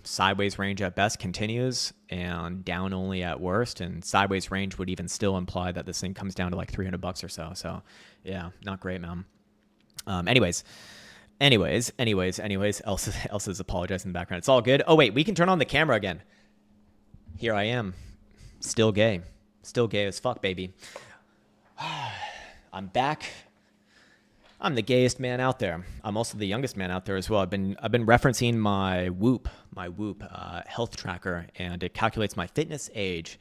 sideways range at best continues and down only at worst. And sideways range would even still imply that this thing comes down to like $300 or so. So yeah, not great, man. Anyways, Elsa's apologizing in the background. It's all good. Oh, wait, we can turn on the camera again. Here I am. Still gay. Still gay as fuck, baby. I'm back. I'm the gayest man out there. I'm also the youngest man out there as well. I've been referencing my Whoop health tracker, and it calculates my fitness age.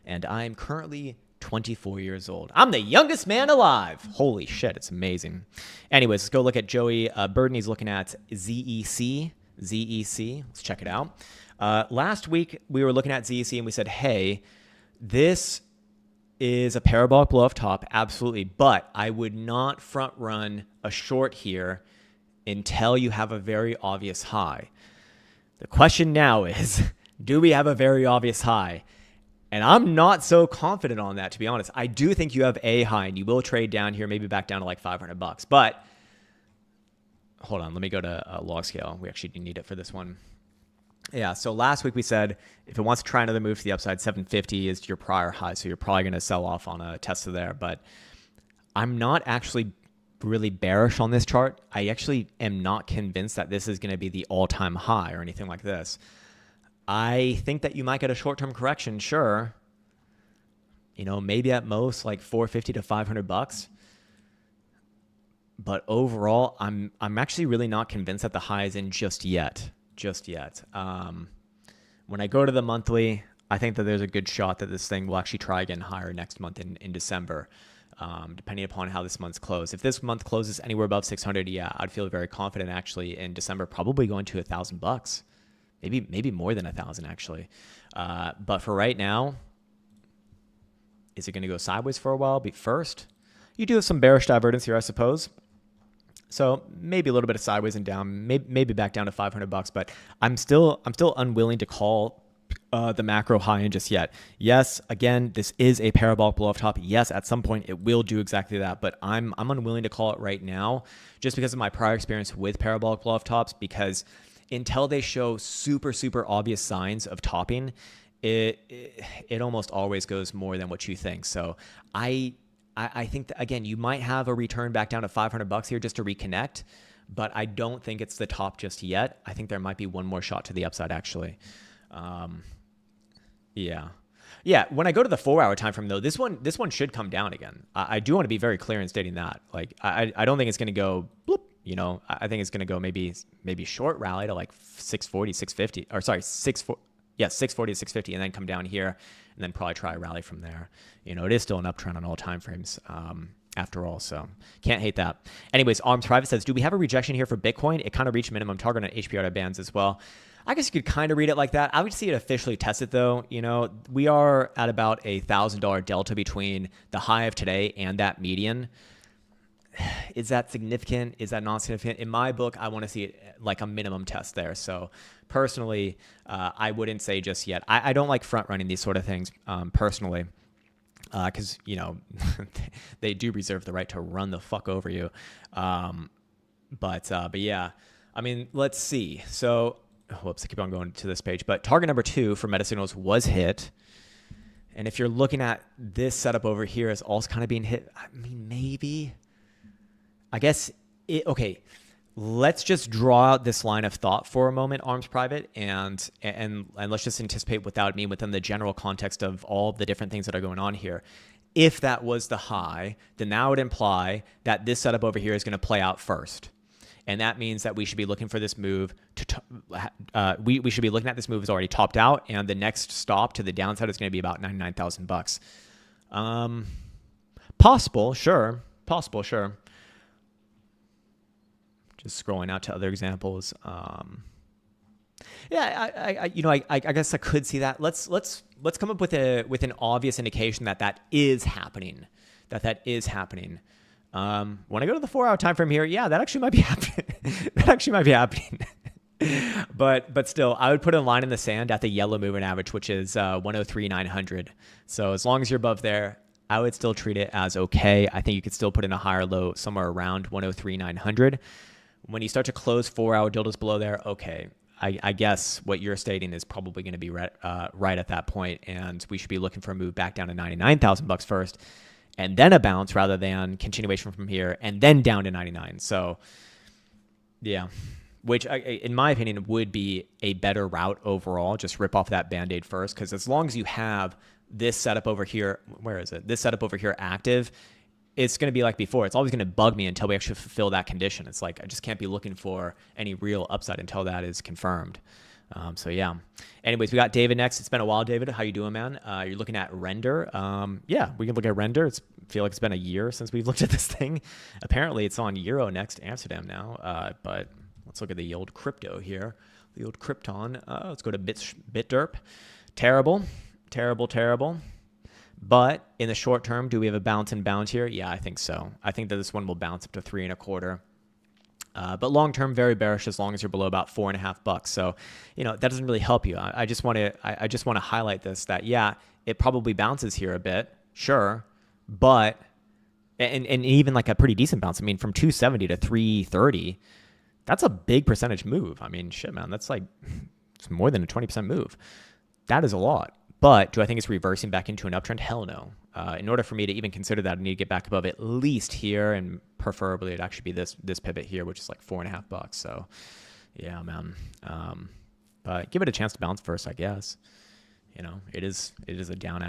And I'm currently 24 years old. I'm the youngest man alive. Holy shit, it's amazing. Anyways, let's go look at Joey Burden. He's looking at ZEC. Let's check it out. Last week, we were looking at ZEC and we said, hey, this is a parabolic blow off top, absolutely, but I would not front run a short here until you have a very obvious high. The question now is, do we have a very obvious high? And I'm not so confident on that, to be honest. I do think you have a high, and you will trade down here, maybe back down to like $500. But hold on, let me go to log scale. We actually need it for this one. Yeah, so last week we said if it wants to try another move to the upside, 750 is your prior high, so you're probably going to sell off on a Tesla there. But I'm not actually really bearish on this chart. I actually am not convinced that this is going to be the all-time high or anything like this. I think that you might get a short-term correction, sure. Maybe at most like $450 to $500. But overall, I'm actually really not convinced that the high is in just yet. When I go to the monthly, I think that there's a good shot that this thing will actually try again higher next month in December, depending upon how this month's close. If this month closes anywhere above 600, yeah, I'd feel very confident actually in December, probably going to $1,000. Maybe more than 1,000 actually. But for right now, is it going to go sideways for a while? First, you do have some bearish divergence here, I suppose. So maybe a little bit of sideways and down, maybe back down to $500. But I'm still unwilling to call the macro high in just yet. Yes, again, this is a parabolic blow off top. Yes, at some point it will do exactly that, but I'm unwilling to call it right now, just because of my prior experience with parabolic blow off tops. Because until they show super obvious signs of topping, it almost always goes more than what you think. So I think that, again, you might have a return back down to $500 here just to reconnect, but I don't think it's the top just yet. I think there might be one more shot to the upside actually. Yeah. When I go to the 4-hour time frame though, this one should come down again. I do want to be very clear in stating that. Like, I don't think it's going to go bloop. I think it's going to go maybe short rally to like 640, 650, or sorry, 640 to 650, and then come down here, and then probably try a rally from there. It is still an uptrend on all time frames after all, so can't hate that. Anyways, Arms Private says, do we have a rejection here for Bitcoin? It kind of reached minimum target on HPDR bands as well. I guess you could kind of read it like that. I would see it officially tested though. We are at about a $1,000 delta between the high of today and that median. Is that significant? Is that not significant? In my book, I want to see it like a minimum test there. So personally, I wouldn't say just yet. I don't like front running these sort of things personally, because they do reserve the right to run the fuck over you. But yeah, I mean, let's see. So whoops, I keep on going to this page. But target number 2 for meta signals was hit. And if you're looking at this setup over here as also kind of being hit, I mean, maybe. I guess, okay, let's just draw out this line of thought for a moment, Arms Private, and let's just anticipate without me within the general context of all of the different things that are going on here. If that was the high, then that would imply that this setup over here is going to play out first. And that means that we should be looking for this move we should be looking at this move as already topped out, and the next stop to the downside is going to be about $99,000. Possible, sure. Just scrolling out to other examples. I guess I could see that. Let's come up with an obvious indication that is happening. That is happening. When I go to the 4-hour time frame here, yeah, that actually might be happening. but still, I would put a line in the sand at the yellow moving average, which is 103,900. So as long as you're above there, I would still treat it as okay. I think you could still put in a higher low somewhere around 103,900. When you start to close 4-hour dildos below there, okay, I guess what you're stating is probably going to be right at that point, and we should be looking for a move back down to $99,000 first, and then a bounce rather than continuation from here and then down to 99. So, yeah, which in my opinion would be a better route overall. Just rip off that Band-Aid first, because as long as you have this setup over here, where is it? This setup over here active, it's going to be like before. It's always going to bug me until we actually fulfill that condition. It's like I just can't be looking for any real upside until that is confirmed. So yeah. Anyways, we got David next. It's been a while, David. How you doing, man? You're looking at render. Yeah, we can look at render. Feel like it's been a year since we've looked at this thing. Apparently, it's on Euro next Amsterdam now. But let's look at the old crypto here. The old Krypton. Let's go to BitDerp. Terrible. But in the short term, do we have a bounce and bound here? Yeah, I think so. I think that this one will bounce up to 3.25. But long term, very bearish as long as you're below about $4.50. So, that doesn't really help you. I just want to highlight this, that yeah, it probably bounces here a bit, sure, but and even like a pretty decent bounce. I mean, from 270 to 330, that's a big percentage move. I mean, shit, man, that's like it's more than a 20% move. That is a lot. But do I think it's reversing back into an uptrend? Hell no. In order for me to even consider that, I need to get back above at least here, and preferably it'd actually be this pivot here, which is like $4.50. So, yeah, man. But give it a chance to bounce first, I guess. It is a down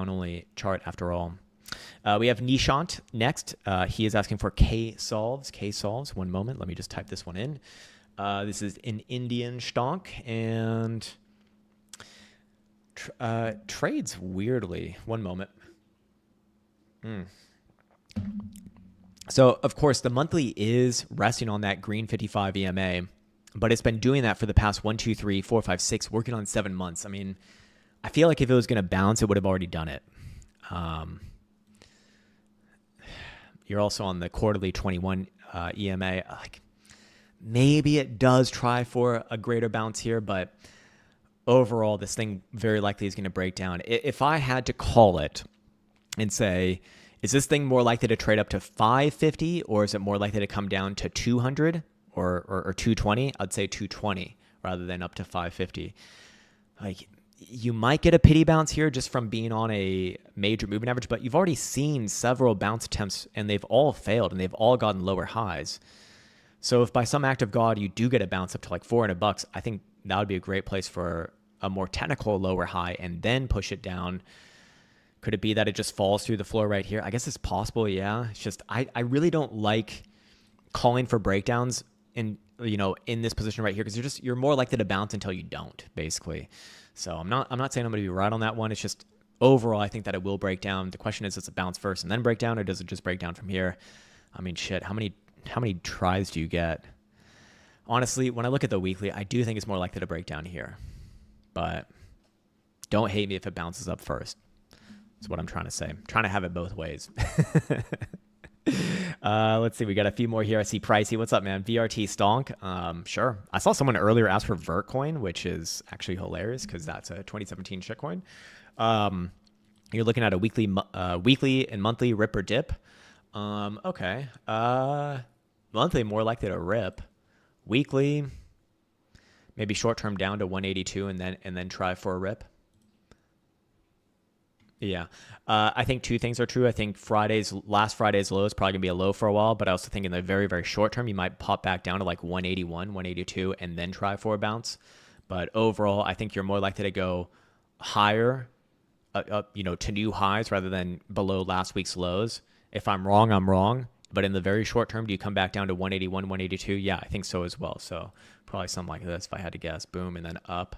only chart after all. We have Nishant next. He is asking for KSOLES. One moment, let me just type this one in. This is an Indian stonk, and trades weirdly. One moment. So, of course, the monthly is resting on that green 55 EMA, but it's been doing that for the past 1, 2, 3, 4, 5, 6, working on 7 months. I mean, I feel like if it was going to bounce, it would have already done it. You're also on the quarterly 21 EMA. Like, maybe it does try for a greater bounce here, but overall, this thing very likely is going to break down. If I had to call it and say, is this thing more likely to trade up to 550, or is it more likely to come down to 200 or 220? I'd say 220 rather than up to 550. Like, you might get a pity bounce here just from being on a major moving average, but you've already seen several bounce attempts and they've all failed and they've all gotten lower highs. So if by some act of God you do get a bounce up to like $400, I think that would be a great place for a more technical lower high and then push it down. Could it be that it just falls through the floor right here? I guess it's possible, yeah. It's just I really don't like calling for breakdowns in this position right here, because you're more likely to bounce until you don't, basically. So I'm not saying I'm going to be right on that one. It's just overall I think that it will break down. The question is, does it bounce first and then break down, or does it just break down from here? I mean, shit, how many tries do you get? Honestly, when I look at the weekly, I do think it's more likely to break down here. But don't hate me if it bounces up first. That's what I'm trying to say. I'm trying to have it both ways. Let's see. We got a few more here. I see Pricey. What's up, man? VRT stonk. Sure. I saw someone earlier ask for FARTCOIN, which is actually hilarious because that's a 2017 shitcoin. You're looking at a weekly and monthly rip or dip. Okay. Monthly more likely to rip. Weekly, maybe short term down to 182 and then try for a rip. Yeah. I think two things are true. I think last Friday's low is probably going to be a low for a while, but I also think in the very, very short term, you might pop back down to like 181, 182, and then try for a bounce. But overall, I think you're more likely to go higher, up, to new highs rather than below last week's lows. If I'm wrong, I'm wrong. But in the very short term, do you come back down to 181, 182? Yeah, I think so as well. So probably something like this if I had to guess. Boom, and then up.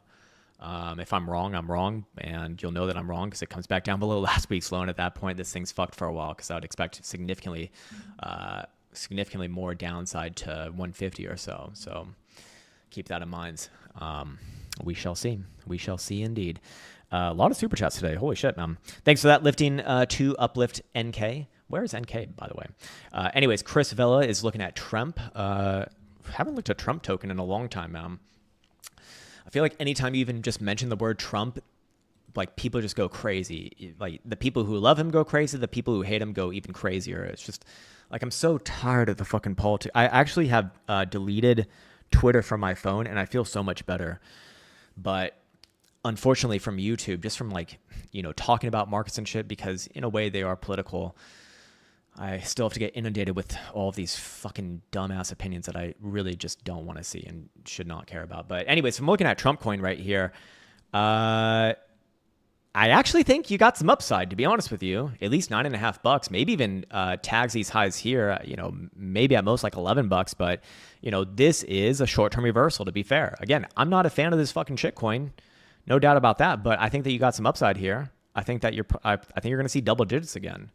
If I'm wrong, I'm wrong, and you'll know that I'm wrong because it comes back down below last week's low, and at that point, this thing's fucked for a while because I would expect significantly more downside to 150 or so. So keep that in mind. We shall see. We shall see indeed. A lot of super chats today. Holy shit, man. Thanks for that, lifting to uplift NK. Where is NK, by the way? Anyways, Chris Vella is looking at Trump. Haven't looked at Trump token in a long time, man. I feel like anytime you even just mention the word Trump, like people just go crazy. Like the people who love him go crazy. The people who hate him go even crazier. It's just like I'm so tired of the fucking politics. I actually have deleted Twitter from my phone, and I feel so much better. But unfortunately, from YouTube, just from like talking about markets and shit, because in a way they are political. I still have to get inundated with all of these fucking dumbass opinions that I really just don't want to see and should not care about. But anyways, I'm looking at Trump coin right here. I actually think you got some upside, to be honest with you. At least $9.50, maybe even tags these highs here. Maybe at most like $11. But this is a short-term reversal. To be fair, again, I'm not a fan of this fucking shitcoin, no doubt about that. But I think that you got some upside here. I think that you're going to see double digits again.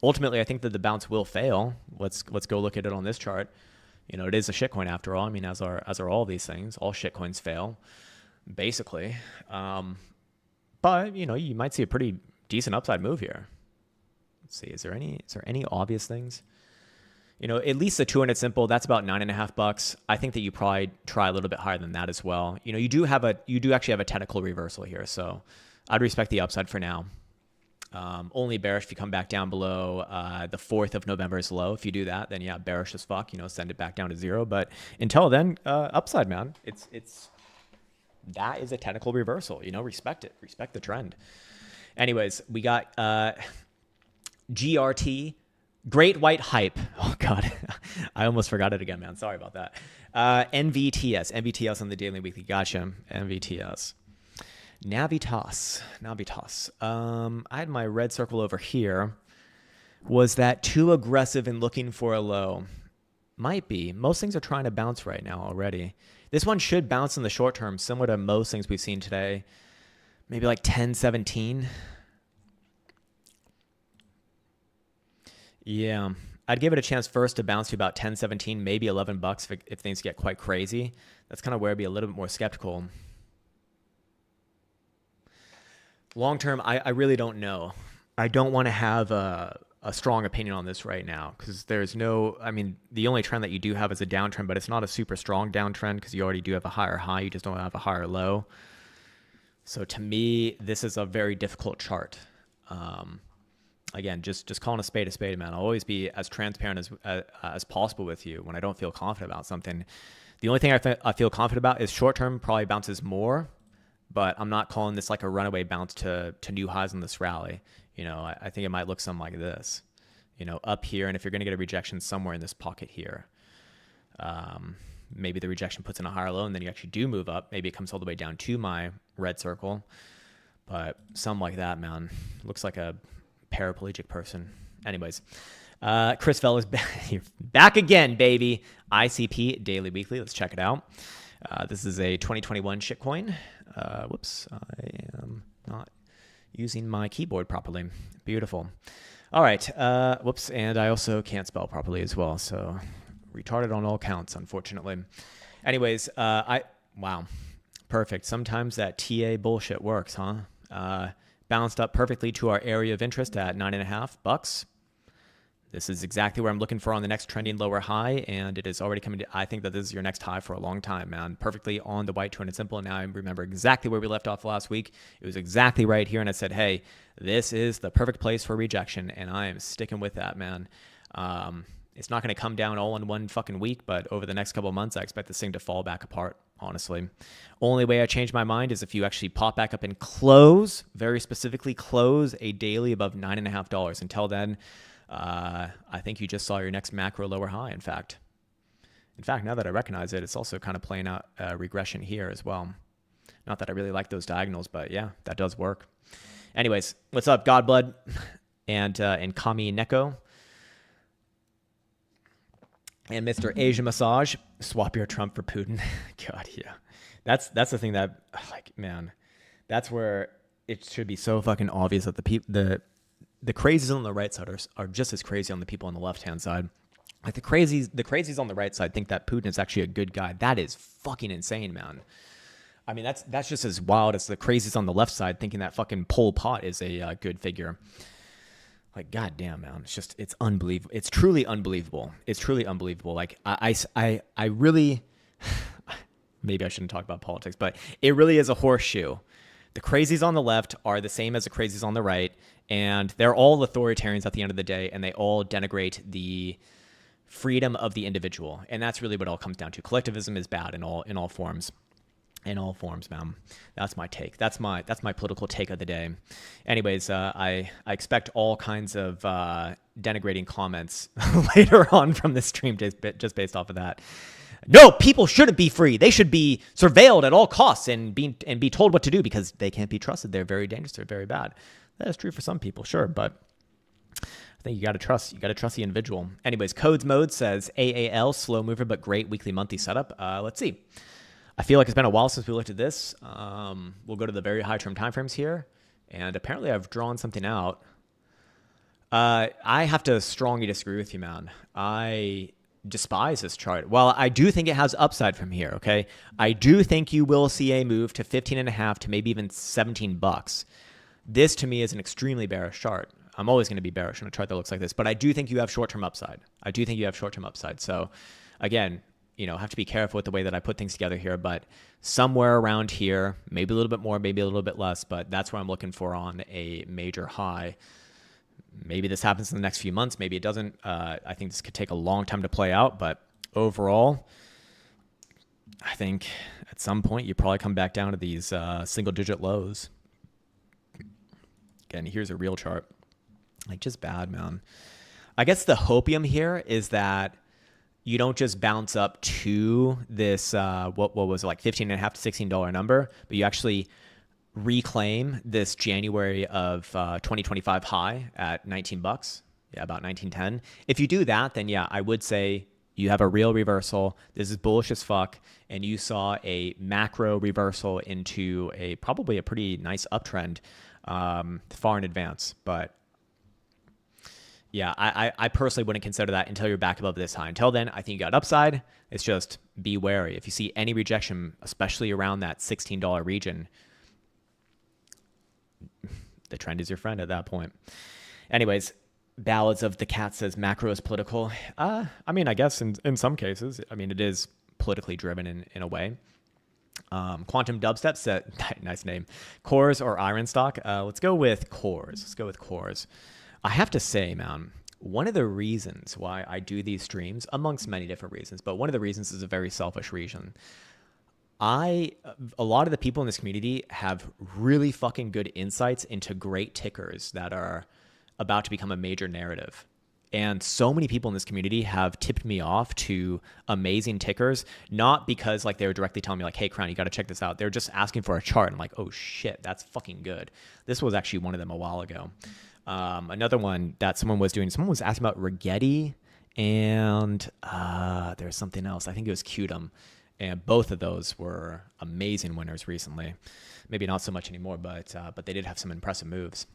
Ultimately, I think that the bounce will fail. Let's go look at it on this chart. It is a shitcoin after all. I mean, as are all these things. All shitcoins fail, basically. But you might see a pretty decent upside move here. Let's see. Is there any obvious things? At least the 200 simple. That's about $9.50. I think that you probably try a little bit higher than that as well. You do actually have a technical reversal here, so I'd respect the upside for now. Only bearish if you come back down below the 4th of November's low. If you do that, then yeah, bearish as fuck. Send it back down to 0. But until then, upside, man. That is a technical reversal. Respect it. Respect the trend. Anyways, we got GRT, Great White Hype. Oh God, I almost forgot it again, man. Sorry about that. NVTS on the daily weekly. Gotcha. NVTS. Navitas. I had my red circle over here. Was that too aggressive in looking for a low? Might be. Most things are trying to bounce right now already. This one should bounce in the short term, similar to most things we've seen today. Maybe like 10-17. Yeah. I'd give it a chance first to bounce to about 10-17, maybe $11 if things get quite crazy. That's kind of where I'd be a little bit more skeptical. Long term, I really don't know. I don't want to have a strong opinion on this right now because there's the only trend that you do have is a downtrend, but it's not a super strong downtrend because you already do have a higher high. You just don't have a higher low. So to me, this is a very difficult chart. Again, just calling a spade, man. I'll always be as transparent as possible with you when I don't feel confident about something. The only thing I feel confident about is short term probably bounces more. But I'm not calling this like a runaway bounce to new highs in this rally. I think it might look something like this, up here. And if you're going to get a rejection somewhere in this pocket here, maybe the rejection puts in a higher low and then you actually do move up. Maybe it comes all the way down to my red circle. But something like that, man, looks like a paraplegic person. Anyways, Chris Vella's back again, baby. ICP daily weekly. Let's check it out. This is a 2021 shitcoin. Whoops, I am not using my keyboard properly. Beautiful. All right. Whoops, and I also can't spell properly as well. So retarded on all counts, unfortunately. Anyways, wow, perfect. Sometimes that TA bullshit works, huh? Bounced up perfectly to our area of interest at $9.50. This is exactly where I'm looking for on the next trending lower high, and it is already coming to, I think that this is your next high for a long time, man. Perfectly on the white 200 simple, and now I remember exactly where we left off last week. It was exactly right here, and I said, hey, this is the perfect place for rejection, and I am sticking with that, man. It's not going to come down all in one fucking week, but over the next couple of months, I expect this thing to fall back apart, honestly. Only way I change my mind is if you actually pop back up and close, very specifically close a daily above $9.50. Until then, I think you just saw your next macro lower high, in fact. Now that I recognize it, it's also kind of playing out a regression here as well. Not that I really like those diagonals, but yeah, that does work. Anyways, what's up, Godblood and Kami Neko? And Mr. Asia Massage, swap your Trump for Putin. God, yeah. That's the thing that, like, man, that's where it should be so fucking obvious that the crazies on the right side are just as crazy on the people on the left-hand side. Like the crazies on the right side think that Putin is actually a good guy. That is fucking insane, man. I mean, that's just as wild as the crazies on the left side thinking that fucking Pol Pot is a good figure. Like, goddamn, man, it's unbelievable. It's truly unbelievable. It's truly unbelievable. Like, I really, maybe I shouldn't talk about politics, but it really is a horseshoe. The crazies on the left are the same as the crazies on the right, and they're all authoritarians at the end of the day, and they all denigrate the freedom of the individual. And that's really what it all comes down to. Collectivism is bad in all forms. In all forms, man. That's my take. That's my political take of the day. Anyways, I expect all kinds of denigrating comments later on from this stream just based off of that. No, people shouldn't be free. They should be surveilled at all costs and be told what to do because they can't be trusted. They're very dangerous. They're very bad. That is true for some people, sure, but I think you got to trust the individual. Anyways, Codes Mode says AAL, slow mover, but great weekly, monthly setup. Let's see. I feel like it's been a while since we looked at this. We'll go to the very high term timeframes here. And apparently I've drawn something out. I have to strongly disagree with you, man. I despise this chart. Well, I do think it has upside from here, okay? I do think you will see a move to 15.5 to maybe even $17. This to me is an extremely bearish chart. I'm always going to be bearish on a chart that looks like this, but I do think you have short-term upside. So again, have to be careful with the way that I put things together here, but somewhere around here, maybe a little bit more, maybe a little bit less, but that's where I'm looking for on a major high. Maybe this happens in the next few months. Maybe it doesn't. I think this could take a long time to play out, but overall, I think at some point you probably come back down to these single-digit lows. Again, here's a real chart. Like, just bad, man. I guess the hopium here is that you don't just bounce up to this, what was it, like $15.5 to $16 number, but you actually reclaim this January of 2025 high at $19. Yeah, about 19.10. If you do that, then yeah, I would say you have a real reversal. This is bullish as fuck, and you saw a macro reversal into probably a pretty nice uptrend far in advance. But yeah, I personally wouldn't consider that until you're back above this high. Until then, I think you got upside. It's just be wary. If you see any rejection, especially around that $16 region, the trend is your friend at that point. Anyways, Ballads of the Cat says macro is political. I mean, I guess in some cases, I mean, it is politically driven in a way. Quantum Dubstep said, nice name, CORZ or Iron Stock. Let's go with CORZ. I have to say, man, one of the reasons why I do these streams, amongst many different reasons, but one of the reasons is a very selfish reason. A lot of the people in this community have really fucking good insights into great tickers that are about to become a major narrative. And so many people in this community have tipped me off to amazing tickers, not because like they were directly telling me like, hey, Krown, you got to check this out. They're just asking for a chart. I'm like, oh shit, that's fucking good. This was actually one of them a while ago. Another one that someone was asking about Rigetti, and there's something else. I think it was Qdom. And both of those were amazing winners recently. Maybe not so much anymore, but they did have some impressive moves.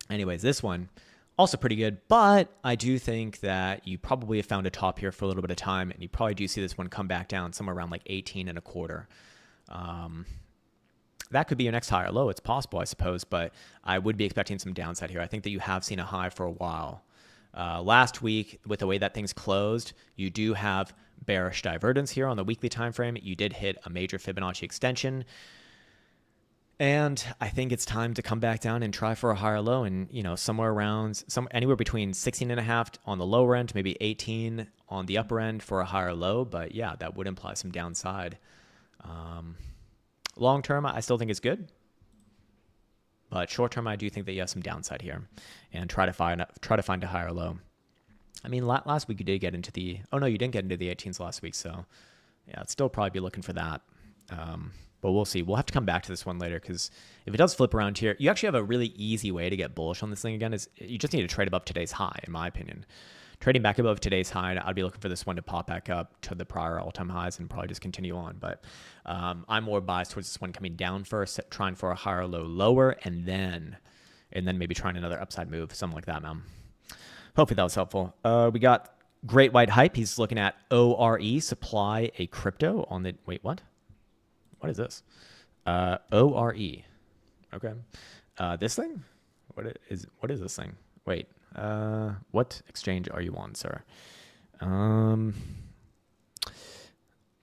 Anyways, this one, also pretty good, but I do think that you probably have found a top here for a little bit of time, and you probably do see this one come back down somewhere around like 18 and a quarter. That could be your next high or low. It's possible, I suppose, but I would be expecting some downside here. I think that you have seen a high for a while. Last week, with the way that things closed, you do have bearish divergence here on the weekly time frame. You did hit a major Fibonacci extension. And I think it's time to come back down and try for a higher low, and somewhere around anywhere between 16.5 on the lower end, maybe 18 on the upper end for a higher low. But yeah, that would imply some downside. Long term, I still think it's good. But short term, I do think that you have some downside here, and try to find a higher low. I mean, last week you did get into the, oh no, you didn't get into the 18s last week. So yeah, I'd still probably be looking for that. But we'll see. We'll have to come back to this one later, because if it does flip around here, you actually have a really easy way to get bullish on this thing again. Is you just need to trade above today's high, in my opinion. Trading back above today's high, I'd be looking for this one to pop back up to the prior all-time highs and probably just continue on. But I'm more biased towards this one coming down first, trying for a higher low lower, and then maybe trying another upside move, something like that, man. Hopefully that was helpful. We got Great White Hype. He's looking at ORE, supply a crypto on the, wait, what? What is this? ORE. Okay. This thing? What is this thing? Wait, what exchange are you on, sir?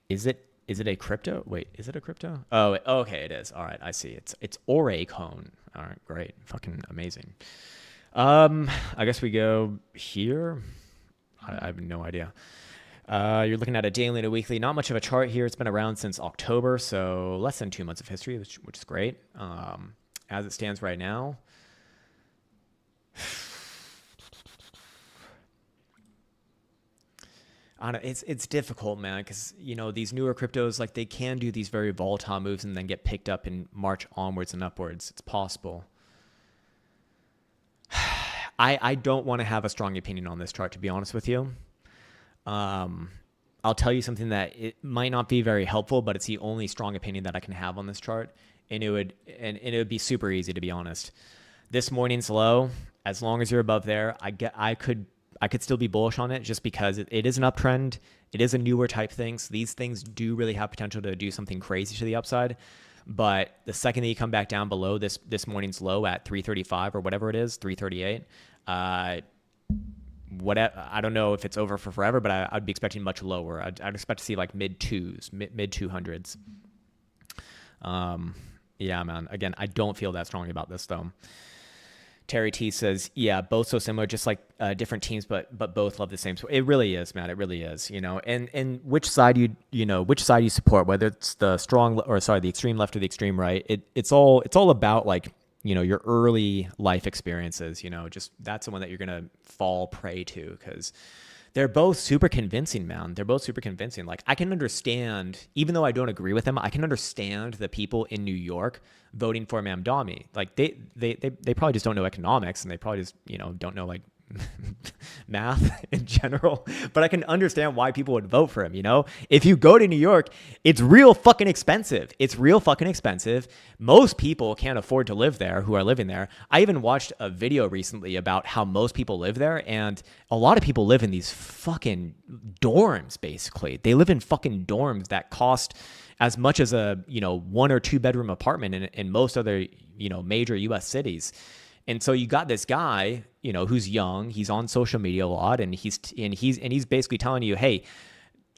Is it a crypto? Wait, is it a crypto? Oh, okay, it is. All right, I see. It's Oracone. All right, great. Fucking amazing. I guess we go here. I have no idea. You're looking at a daily and a weekly. Not much of a chart here. It's been around since October, so less than 2 months of history, which is great. As it stands right now, I don't know, it's difficult, man, because these newer cryptos, like, they can do these very volatile moves and then get picked up and march onwards and upwards. It's possible. I don't want to have a strong opinion on this chart, to be honest with you. I'll tell you something that it might not be very helpful, but it's the only strong opinion that I can have on this chart, and it would be super easy, to be honest. This morning's low, as long as you're above there, I could still be bullish on it, just because it is an uptrend. It is a newer type thing. So these things do really have potential to do something crazy to the upside. But the second that you come back down below this morning's low at 335 or whatever it is, 338, I don't know if it's over for forever, but I'd be expecting much lower. I'd expect to see like mid 200s. Yeah, man. Again, I don't feel that strongly about this though. Terry T says, yeah, both so similar, just like different teams, but both love the same. So it really is, man. It really is, and which side which side you support, whether it's the the extreme left or the extreme right. It's all about, like, your early life experiences, just that's the one that you're going to fall prey to, because they're both super convincing, man. They're both super convincing. Like, I can understand, even though I don't agree with them, I can understand the people in New York voting for Mamdani. Like, they probably just don't know economics, and they probably just, don't know, like, math in general, but I can understand why people would vote for him. If you go to New York, it's real fucking expensive. Most people can't afford to live there who are living there. I even watched a video recently about how most people live there, and a lot of people live in these fucking dorms. Basically, they live in fucking dorms that cost as much as a 1 or 2 bedroom apartment in most other major US cities. And so you got this guy, who's young, he's on social media a lot, and he's basically telling you, hey,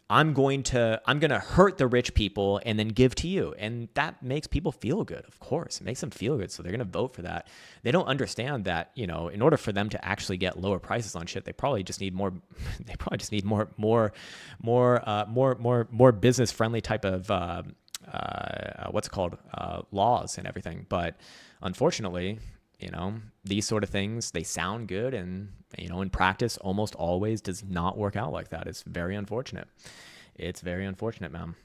I'm going to hurt the rich people and then give to you. And that makes people feel good. Of course, it makes them feel good. So they're going to vote for that. They don't understand that, in order for them to actually get lower prices on shit, they probably just need more, more business friendly type of, laws and everything. But unfortunately, these sort of things, they sound good, and, in practice, almost always does not work out like that. It's very unfortunate. It's very unfortunate, man.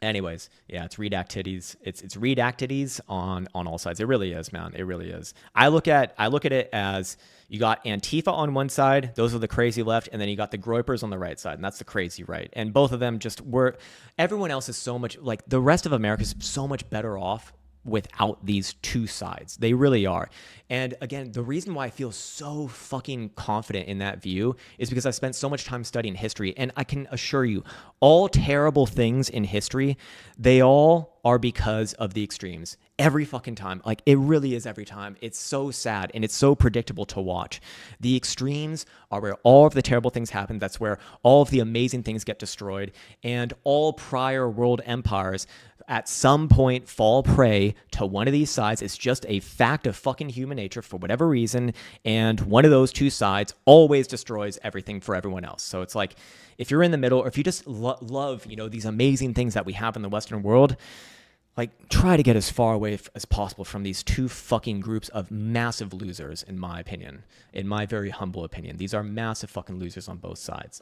Anyways, yeah, it's read activities. It's read activities on all sides. It really is, man. It really is. I look at it as, you got Antifa on one side, those are the crazy left, and then you got the Groypers on the right side, and that's the crazy right. And both of them everyone else is so much, like, the rest of America is so much better off without these two sides. They really are. And again, the reason why I feel so fucking confident in that view is because I spent so much time studying history, and I can assure you, all terrible things in history, they all are because of the extremes. Every fucking time. Like, it really is every time. It's so sad, and it's so predictable to watch. The extremes are where all of the terrible things happen. That's where all of the amazing things get destroyed, and all prior world empires at some point fall prey to one of these sides. It's just a fact of fucking human nature for whatever reason, and one of those two sides always destroys everything for everyone else. So it's like, if you're in the middle, or if you just love, these amazing things that we have in the Western world, like, try to get as far away as possible from these two fucking groups of massive losers, in my opinion, in my very humble opinion. These are massive fucking losers on both sides.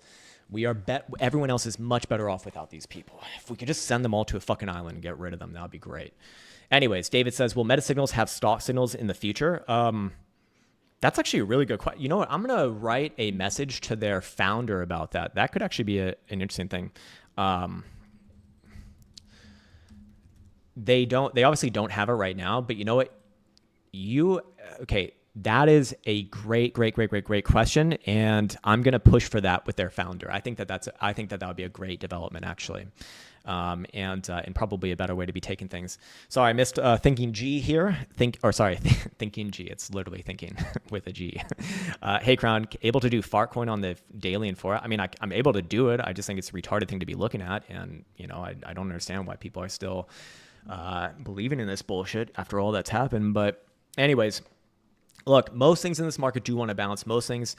Everyone else is much better off without these people. If we could just send them all to a fucking island and get rid of them, that would be great. Anyways, David says, will meta signals have stock signals in the future? That's actually a really good question. You know what? I'm going to write a message to their founder about that. That could actually be an interesting thing. They obviously don't have it right now, but you know what? Okay, that is a great question. And I'm going to push for that with their founder. I think that would be a great development actually. And probably a better way to be taking things. Sorry, I missed Thinking G here. Thinking G. It's literally thinking with a G. Hey, Krown, able to do FARTCOIN on the daily and 4 hour? I mean, I'm able to do it. I just think it's a retarded thing to be looking at. And, you know, I don't understand why people are still believing in this bullshit after all that's happened. But anyways, look, most things in this market do want to bounce. Most things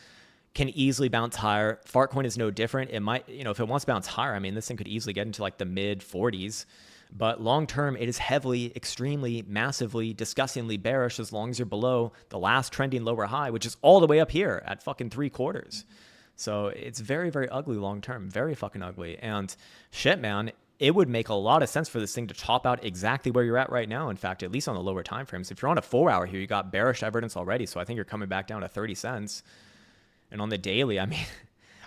can easily bounce higher. FARTCOIN is no different. It might, you know, if it wants to bounce higher, I mean, this thing could easily get into like the mid 40s, but long term, it is heavily, extremely, massively, disgustingly bearish as long as you're below the last trending lower high, which is all the way up here at fucking 3/4. So it's very, very ugly long term, very fucking ugly. And shit, man, it would make a lot of sense for this thing to top out exactly where you're at right now. In fact, at least on the lower time frames. If you're on a 4 hour here, you got bearish evidence already. So I think you're coming back down to 30 cents. And on the daily, I mean,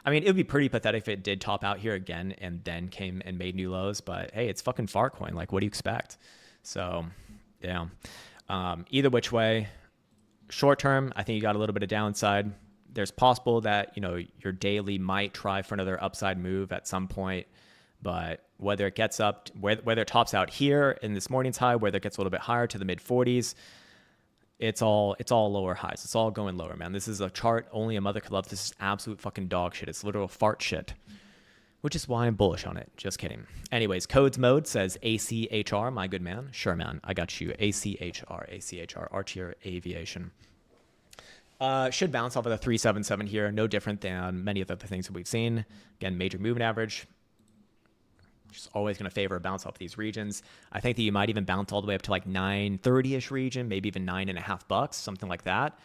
it would be pretty pathetic if it did top out here again and then came and made new lows. But hey, it's fucking FARTCOIN. Like, what do you expect? So, yeah. Either which way, short term, I think you got a little bit of downside. There's possible that, you know, your daily might try for another upside move at some point. But whether it gets up, whether it tops out here in this morning's high, whether it gets a little bit higher to the mid 40s, it's all lower highs. It's all going lower, man. This is a chart only a mother could love. This is absolute fucking dog shit. It's literal fart shit, which is why I'm bullish on it. Just kidding. Anyways, Codes Mode says ACHR, my good man. Sure, man. I got you. ACHR, Archer Aviation. Should bounce off of the 377 here. No different than many of the other things that we've seen. Again, major moving average. Just always going to favor a bounce off these regions. I think that you might even bounce all the way up to like 930-ish region, maybe even $9.50, something like that.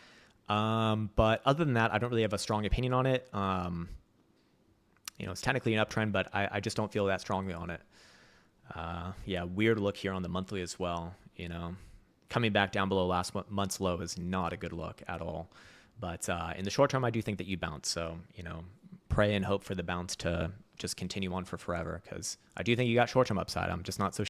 But other than that, I don't really have a strong opinion on it. You know, it's technically an uptrend, but I just don't feel that strongly on it. Yeah, weird look here on the monthly as well. You know, coming back down below last month's low is not a good look at all. But in the short term, I do think that you bounce. So, you know, pray and hope for the bounce to just continue on for forever, because I do think you got short-term upside. I'm just not so